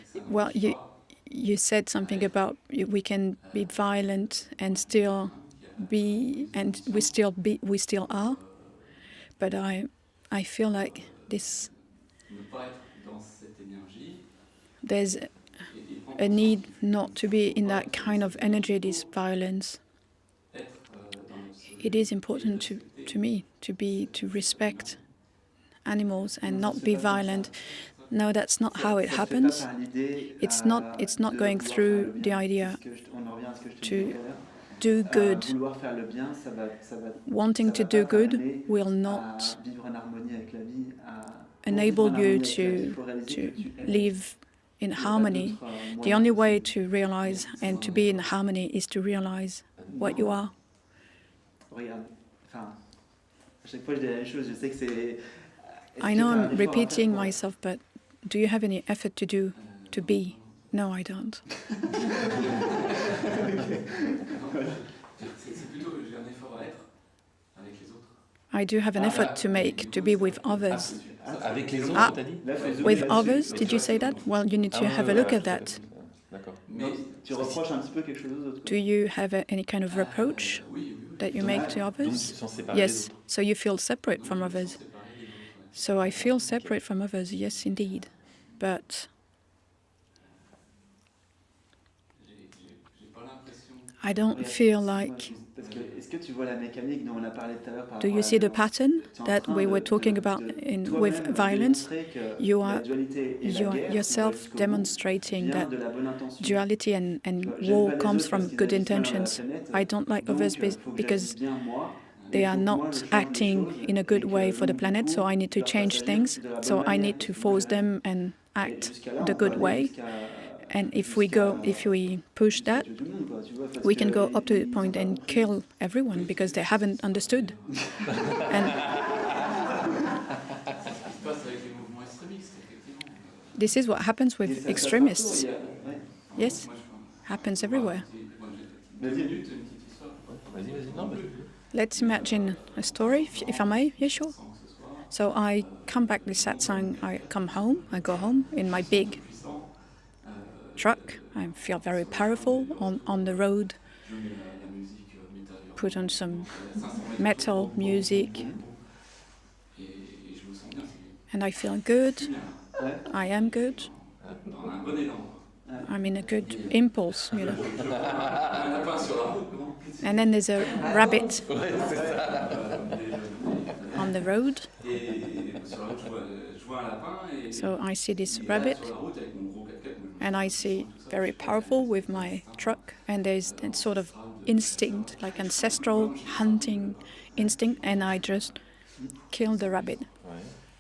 ça ne Well, marche you pas. you said something about we can be violent and still be, and we still are. But I feel like this. Ne pas être dans cette énergie There's et prendre a need conscience not to be in that kind of energy, this violence. d'être dans le It is important to me to respect animals and not be violent. No, that's not how it ça te fait pas happens. par l'idée, It's not de going vouloir through faire le the bien. idea C'est ce que on en revient à ce que je te to disais tout à l'heure. do good. Vouloir faire le bien, ça va Wanting to ça va do pas good t'amener will à not vivre en harmonie avec la vie, à enable vivre en you harmonie avec la vie. Il faut to réaliser que tu aimes. live in harmony. The only way to realize and to be in harmony is to realize what you are. Regarde, enfin, à chaque fois je dis la même chose, je sais que c'est... I know I'm repeating myself, but do you have any effort to do to be? No, I don't. C'est plutôt que j'ai un effort à être avec les autres. I do have an effort to make to be with others. Avec les autres, Ah, t'as dit? with others, did you say that? Well, you need to have a look at that. D'accord. Mais tu reproches un petit peu quelque chose aux autres. Do you have any kind of reproach that you make to Donc, tu te others? sens séparé Yes, des autres. so you feel separate from others. So I feel separate from others, yes, indeed. But J'ai pas l'impression. I don't feel like... Parce que est-ce que tu vois la mécanique dont on a parlé tout à l'heure par Do you rapport à see la the violence? pattern Tu es en that train we de- were talking de- about de with toi-même violence? démontrer que You la are dualité et la you are guerre, si on va yourself jusqu'au bout, demonstrating vient that de la bonne intention. duality and Tu vois, j'aime war pas les comes autres from parce qu'ils good agissent mal dans la intentions. planète, I don't like donc, others faut que j'agisse because bien moi, they il are faut que moi, not je change les acting choses in a et good que, way for the donc, du planet, coup, so I need to je leur change fasse things. agir de la bonne So I manière need to qui sont force gérées. them and Et act jusqu'à là, on the peut good aller way. jusqu'à- And if we go, if we push jusqu'à that, tuer tout le monde, quoi, tu vois, parce we can go que up to the ils ont point pas and compris. kill everyone because they haven't understood. And Ce qui se passe avec les mouvements extrémistes, effectivement. this is what happens Et with ça extremists. se passe partout, ouais. Yes, Moi, happens everywhere. moi, j'ai Vas-y. une petite histoire. Vas-y, non, mais... Let's imagine a story, if I may. Yeah, sure. Sans que ce soit So I come back with satsang, I come home, I go home in my big puissant. truck. I feel very powerful on the road, Je mets la musique métal. put on some 500 mètres metal music, et je me sens bien. and I feel good. Ouais. I am good. Dans un bon élan. I'm in a good impulse, you know. Un lapin sur la route, non? And then there's a rabbit on the road. Et sur la route, je vois un lapin et So I see this il est rabbit, sur la route avec mon gros 4x4, moi, je and I see very powerful with my truck, and there's that sort of instinct, like ancestral hunting instinct, and I just kill the rabbit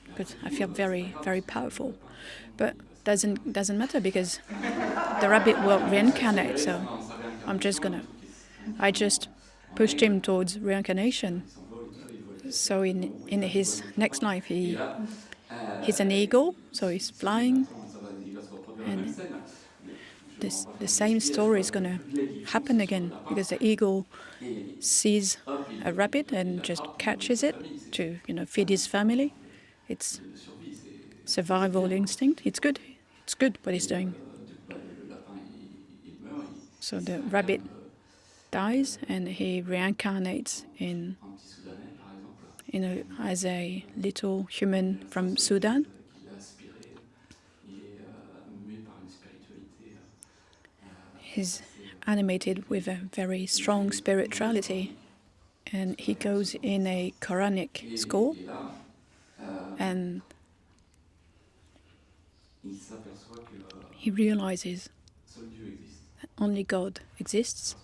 because I feel very, very powerful. But doesn't matter because the rabbit will reincarnate. So I just pushed him towards reincarnation. So in his next life, he's an eagle, so he's flying, and the same story is going to happen again because the eagle sees a rabbit and just catches it to feed his family. It's survival instinct. It's good what he's doing. So the rabbit dies and he reincarnates as a little human from Sudan. He's animated with a very strong spirituality, and he goes in a Quranic school, and he realizes that only God exists.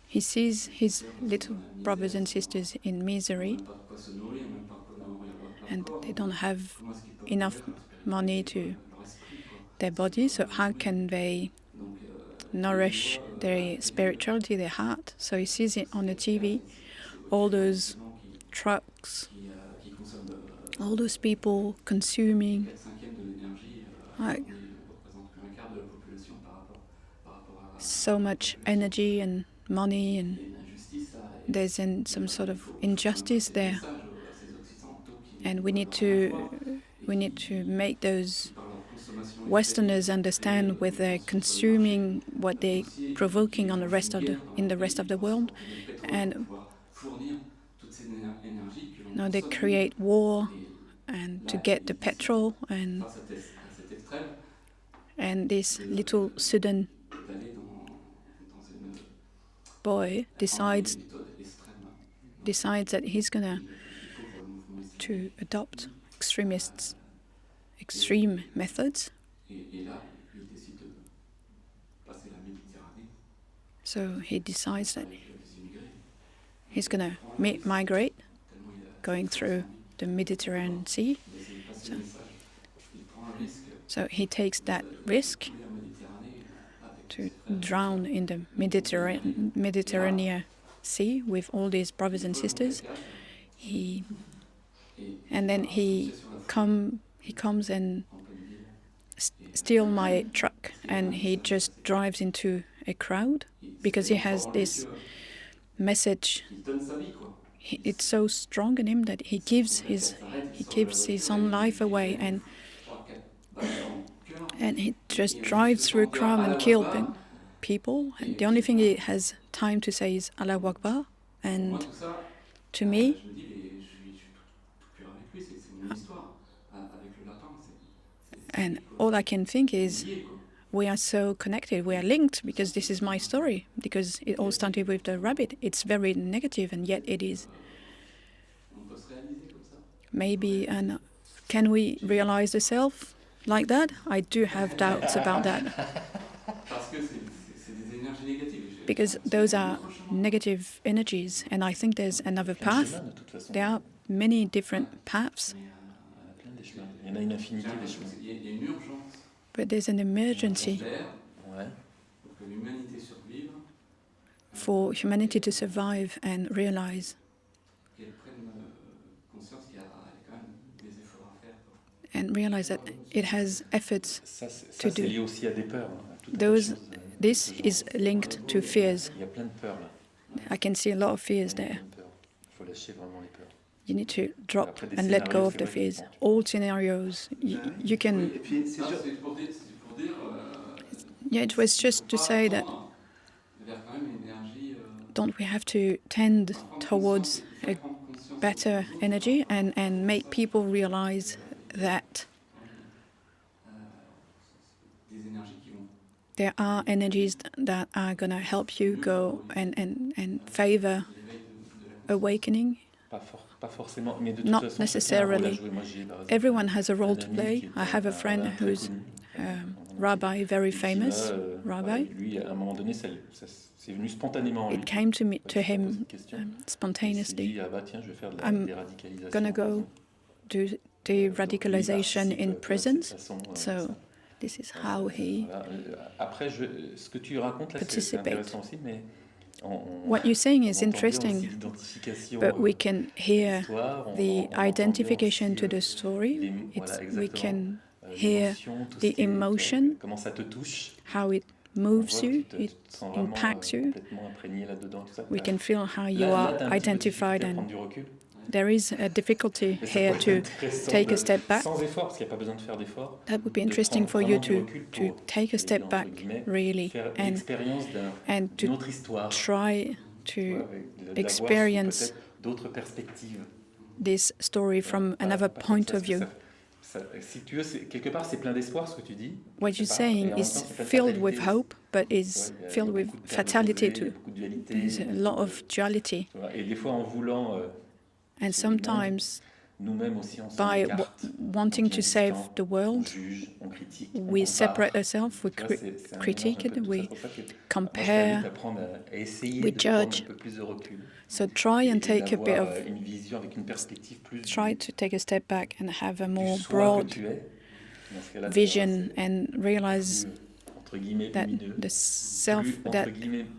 He sees his little brothers and sisters in misery, and they don't have enough money to their body, so how can they nourish their spirituality, their heart? So he sees it on the TV, all those trucks, all those people consuming, like, so much energy and money, and there's some sort of injustice there, and we need to make those Westerners understand with their consuming what they're provoking on in the rest of the world, and they create war and to get the petrol, and this little Sudan boy decides that he's gonna to adopt extreme methods. So he decides that he's going to migrate, going through the Mediterranean Sea. So he takes that risk to drown in the Mediterranean Sea with all these brothers and sisters. And then he comes and steal my truck, and he just drives into a crowd because he has this message. It's so strong in him that he gives his own life away, and he just drives through a crowd and kills people. And the only thing he has time to say is Allahu Akbar. And to me, and all I can think is, we are so connected, we are linked, because this is my story, because it all started with the rabbit. It's very negative, and yet it is. Maybe, and can we realize the self like that? I do have doubts about that. Because those are negative energies, and I think there's another path. There are many different paths. But there's an emergency for humanity to survive and realize that it has efforts to do. This is linked to fears. I can see a lot of fears there. You need to drop and let go of the fears. All scenarios, you can... Yeah, it was just to say that don't we have to tend towards a better energy and make people realize that there are energies that are going to help you go and favor awakening? Not necessarily. Everyone has a role to play. I have a friend who's rabbi, very famous rabbi. It came to him spontaneously. I'm going to go do de-radicalization in prisons. So this is how he participates. What you're saying is interesting, but we can hear the identification to the story. We can hear the emotion, how it moves you, it impacts you. We can feel how you are identified, and there is a difficulty here to take a step back. That would be interesting for you to take a step back, really, and to try to experience this story from another point of view. What you're saying is filled with hope, but is filled with fatality too. There's a lot of duality. And sometimes, by wanting to save the world, we separate ourselves, we critique it, we compare, we judge. So try and take a bit of, try to take a step back and have a more broad vision and realize that the self,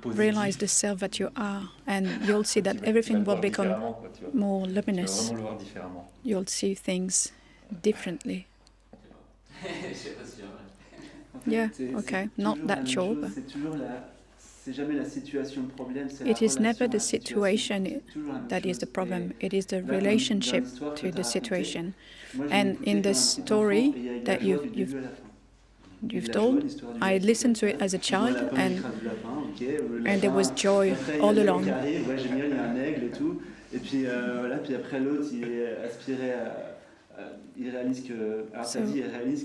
realize the self that you are, and you'll see that everything will become more luminous. You'll see things differently. Yeah, okay, not that sure, but it is never the situation that is the problem. It is the relationship to the situation. And in the story that you've told, I listened to it as a child, and there was joy all along. So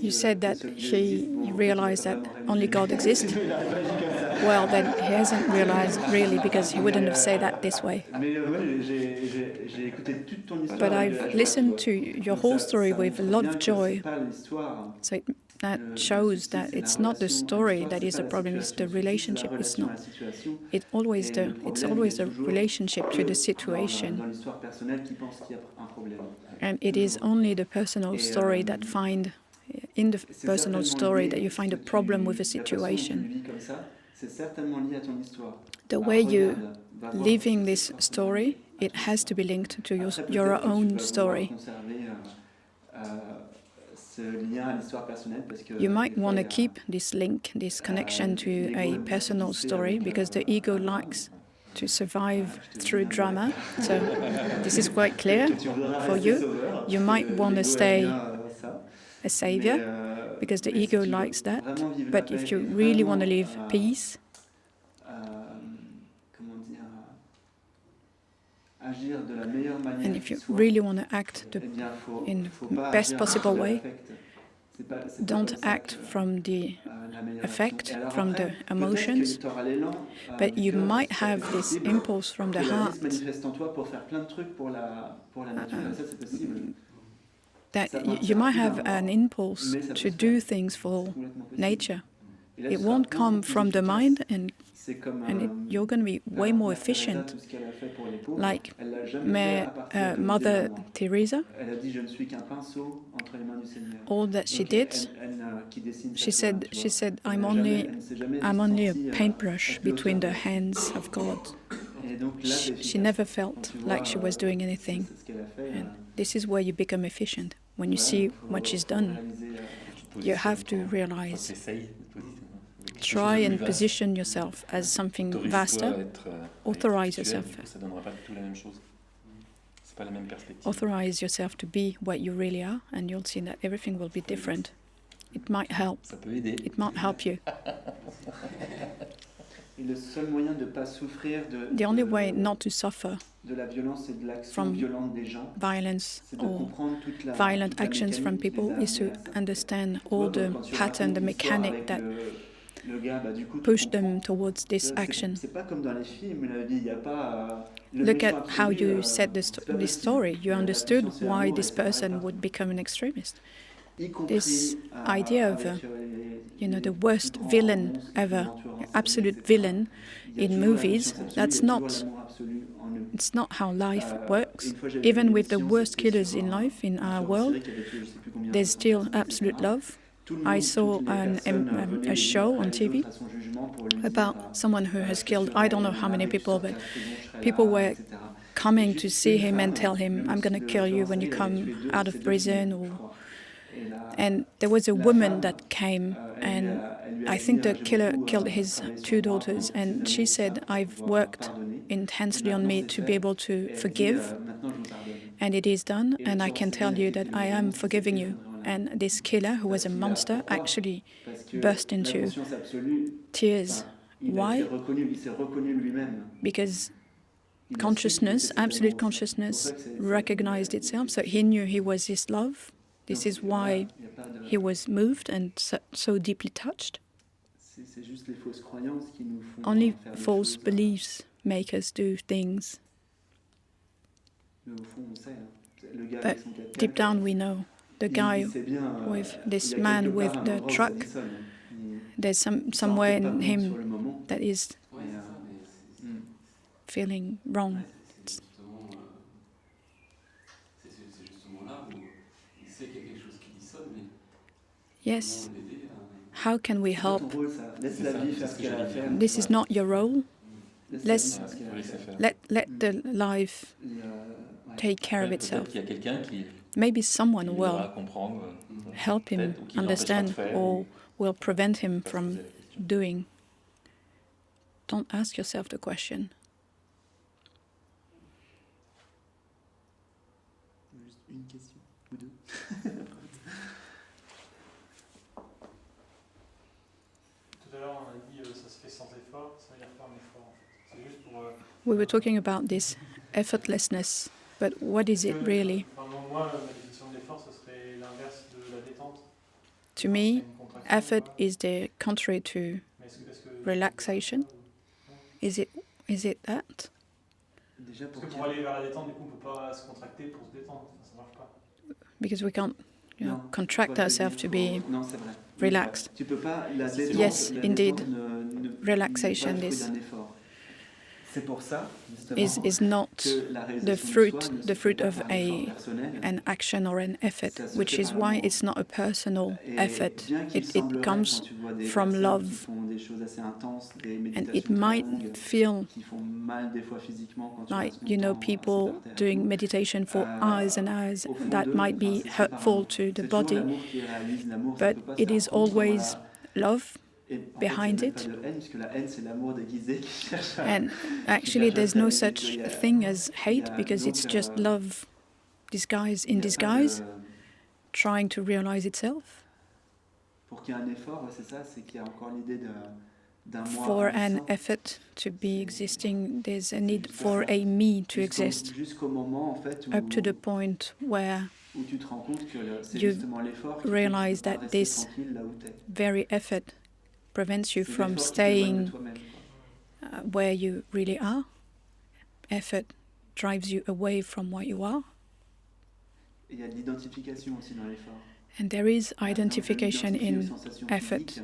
you said that he realized that only God exists. Well, then he hasn't realized really, because he wouldn't have said that this way. But I've listened to your whole story with a lot of joy. So that shows that it's not the story that is the problem, it's the relationship. It's not. It's always the relationship to the situation. And it is only the personal story that in the personal story that you find a problem with a situation. The way you living this story, it has to be linked to your own story. You might want to keep this link, this connection to a personal story, because the ego likes to survive through drama. So this is quite clear for you. You might want to stay a savior, because the ego likes that. But if you really want to live peace, and if you really want to act in the best possible way, don't act from the affect, from the emotions, but you might have this impulse from the heart that you might have an impulse to do things for nature. It won't come from the mind, and you're going to be way more efficient. Like Mother Teresa, all that she did, she said, I'm only a paintbrush between the hands of God. She never felt like she was doing anything. And this is where you become efficient. When you see what she's done, you have to realize. Try and position yourself as something vaster. Authorize yourself. Authorize yourself to be what you really are, and you'll see that everything will be different. It might help. It might help you. The only way not to suffer from violence or violent actions from people is to understand all the pattern, the mechanic that push them towards this action. Look at how you said this story. You understood why this person would become an extremist. This idea of the worst villain ever, absolute villain in movies, it's not how life works. Even with the worst killers in life, in our world, there's still absolute love. I saw a show on TV about someone who has killed I don't know how many people, but people were coming to see him and tell him, I'm going to kill you when you come out of prison. And there was a woman that came, and I think the killer killed his 2 daughters, and she said, I've worked intensely on me to be able to forgive, and it is done, and I can tell you that I am forgiving you. And this killer, who was a monster, actually burst into tears. Why? Because consciousness, absolute consciousness, recognized itself, so he knew he was his love. This is why he was moved and so deeply touched. Only false beliefs make us do things. But deep down we know. The guy with this man with the truck, there's somewhere in him that is feeling wrong. Yes. How can we help? This is not your role. Let the life take care of itself. Maybe someone will help him understand or will prevent him from doing. Don't ask yourself the question. We were talking about this effortlessness, but what is it really? To me, effort is the contrary to relaxation. Is it that? Because we can't contract ourselves to be relaxed. Tu peux pas la détente, Yes, la indeed. détente ne Relaxation pas le fruit is d'un effort. C'est pour ça, justement, is not que la the réalisation de fruit soi ne se the fait fruit pas of par l'effort personnel. an action or an effort, Ça se which fait is par why l'amour. it's not a personal Et effort. bien qu'il It semblerait, comes quand tu vois des from personnes love. qui font des choses assez intenses, des And méditations it très might longues, feel qui font mal des fois physiquement quand tu like, restes you know, longtemps assis people par terre et doing tout. meditation for hours and hours, Au fond that d'eux, might be c'est par hurtful amour. to the C'est toujours body, l'amour qui réalise, l'amour, ça but peut pas se it faire is contre, always voilà. love Et en behind fait, it. c'est même pas de haine, puisque la haine, c'est l'amour déguisé qui cherche à... And actually, there's no such thing as hate, because it's just love disguised in disguise, trying to realize itself. Pour qu'il y ait un effort, ouais, c'est ça, c'est qu'il y a encore l'idée d'un moi For an envahissant. effort to be existing, there's a need for a me to exist, Jusqu'au moment, en fait, up to the point where où tu te rends compte que c'est you justement l'effort qui realize fait que tu peux pas that rester this tranquille là où t'es. very effort prevents you C'est from l'effort qui t'éloigne de staying toi-même, quoi. where you really are. Effort drives you away from what you are. Et il y a de l'identification aussi dans l'effort. And there is Par exemple, identification je m'identifie aux in sensations effort. physiques,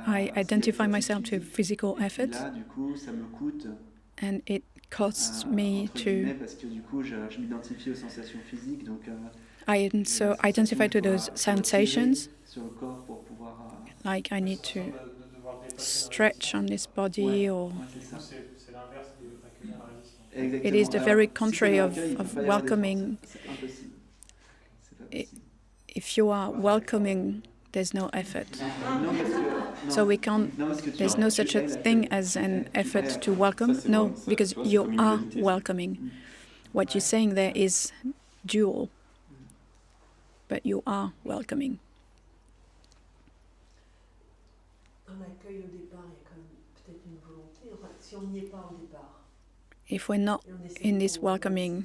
I identify c'est myself to physique. physical Et puis effort, là, du coup, ça me coûte, and it costs me entre guillemets, to. parce que du coup, je m'identifie aux sensations physiques, donc I am so identify to those sensations, sur le corps pour pouvoir... like I need to De devoir dépasser la stretch on this body, or ouais, c'est ça. C'est l'inverse d'accueillir la résistance. Exactement. it is the Alors, very si contrary t'es dans of l'accueil, il peut pas y avoir welcoming. d'effort, c'est impossible. C'est pas Et- possible. If you are welcoming, there's no effort. Non, parce que, non, So we can't. non, parce que tu There's no such a thing as an effort to welcome. Ça, c'est No, vrai, ça, because tu vois, c'est you comme une are dualité, ça. welcoming. What you're saying there is dual, but you are welcoming. Dans l'accueil au départ, il y a quand même peut-être une volonté. Enfin, si on n'y est pas au départ, If we're not et on essaie in this de- welcoming,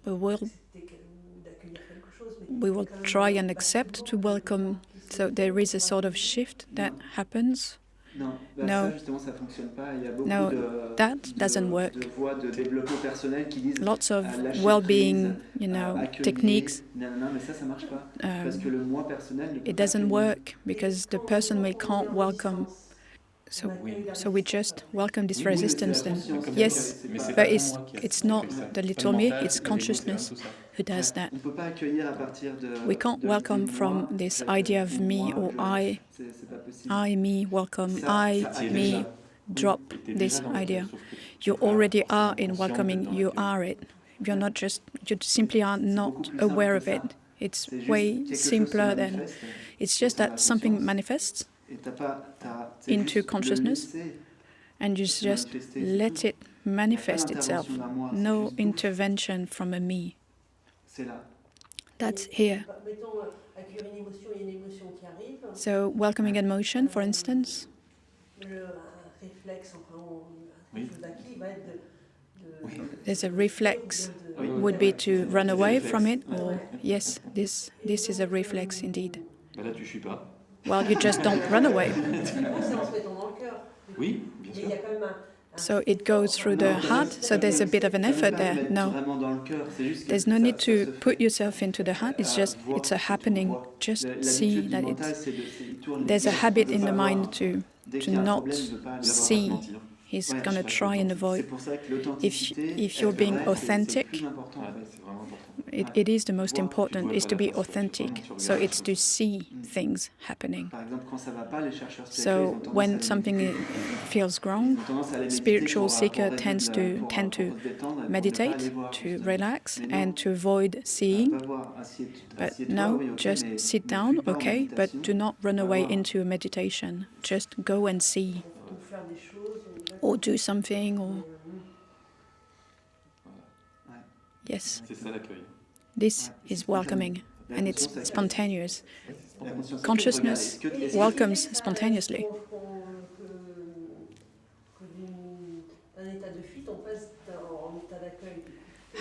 we will d'accepter ou d'accueillir quelque chose, mais we will quand même try un and accept to basculement, welcome. qui So se- there is a sort of shift that happens. Non, bah No. ça justement ça fonctionne pas. Il y a beaucoup No, that doesn't work. de voies de développement personnel qui disent Lots of lâcher well-being, prise, accueillir, techniques. Non, mais ça marche pas. Parce que le moi personnel ne peut It pas doesn't accueillir. work because the person we can't welcome. So, so we just welcome this Oui, mais c'est resistance la then. conscience. Yes, Mais c'est but pas it's moi qui a it's not fait ça. the C'est little pas le me, mental, it's c'est l'ego, consciousness c'est tout ça. who does that. On peut pas accueillir à partir de We can't de welcome moi, from this je- idea of me moi, or je- I, c'est pas possible. me, welcome, Ça I, accueille me, déjà. drop Et t'es this déjà dans le idea. sauf que tu You es pas already are forcément in conscient welcoming, d'être you dans are it. You're not just, you simply are C'est beaucoup not plus simple aware que of ça. it. It's C'est juste way quelque chose se simpler than, manifeste it's au just sein de that la something conscience. manifests Et c'est into juste le consciousness. laisser and you se just manifester, c'est let tout. it manifest Il y a pas itself. d'intervention d'un moi, c'est No juste tout. intervention from a me. C'est là. That's here. Mettons, accueillir une émotion, il y a une émotion qui arrive. So welcoming emotion, for instance, Un réflexe, enfin, Oui. quelque chose d'acquis va être Oui. there's a reflex Oui. would be to run away réflexe. from it, Ouais. or yes, this is a reflex indeed. Bah là, tu fuis pas. Well, you just don't run away. C'est en se mettant dans le cœur. Oui, bien Mais sûr. il y a quand même So it goes through the heart, so there's a bit of an effort there. No, Vraiment dans le cœur, c'est juste que there's no ça- need ça to se put fait. yourself into the heart, it's just, Voir, it's a tu happening. vois. Just L'habitude see du that mental, it's, il tourne les there's a pieds, habit il veut in the pas mind voir. Dès to qu'il y a un not problème, il veut pas le see. voir. Mentir. He's Ouais, gonna je sais pas, try and avoid. C'est pour ça que If l'authenticité, you're être being vrai, c'est authentic, plus important, en Ouais, fait. c'est vraiment important. it is the most Voir, important, tu is to vois be pas la personne, tu vois, authentic. tu So regardes it's la to chose. see things happening. Par exemple, quand ça va pas, les chercheurs spirituels, ils So ont tendance à when aller something méditer. feels Ils wrong, ont tendance à aller méditer spiritual pour seeker résoudre tends pour to se détendre et pour ne pas meditate, aller voir, to justement. relax, Mais non, and to avoid seeing. va voir, But assieds-toi, no, oui, ok, just mais sit ne down, fuis pas en okay, but méditation. do not run Va away voir. into a meditation. Just go and see, ou faire des choses. or do something, or yes, C'est ça l'accueil. this Ouais, is c'est spontané. welcoming, La and it's conscience, elle- spontaneous. la conscience, elle Consciousness regarde, est-ce que- welcomes spontaneously. D'un état de fuite, on passe en état d'accueil.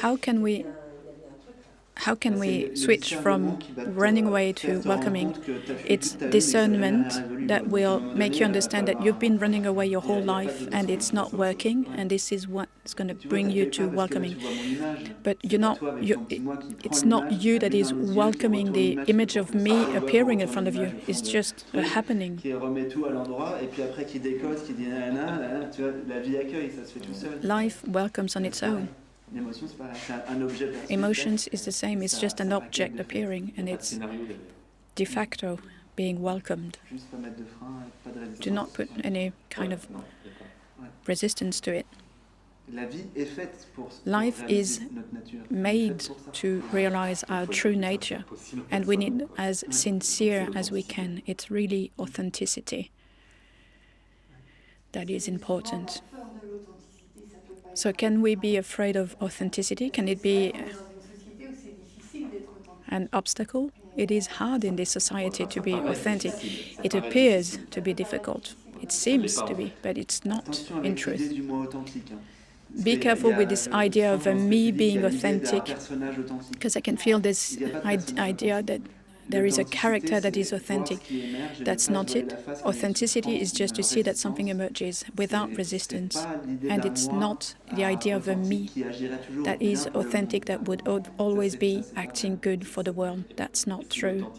How can we, Il y a un truc là. how can we switch from running away to welcoming? It's discernment that will make you understand that you've been running away your whole life and it's not working, and this is what's going to bring you to welcoming. But it's not you that is welcoming the image of me appearing in front of you. It's just a happening. Life welcomes on its own. Emotions is the same, it's just an object appearing, and it's de facto being welcomed. Do not put any kind of resistance to it. Life is made to realize our true nature, and we need as sincere as we can. It's really authenticity that is important. So can we be afraid of authenticity? Can it be an obstacle? It is hard in this society to be authentic. It appears to be difficult. It seems to be, but it's not in truth. Be careful with this idea of me being authentic, because I can feel this idea that there is a character that is authentic. That's not it. Authenticity is just to see that something emerges without resistance. And it's not the idea of a me that is authentic, that would always be acting good for the world. That's not true.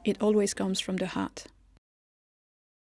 It always comes from the heart.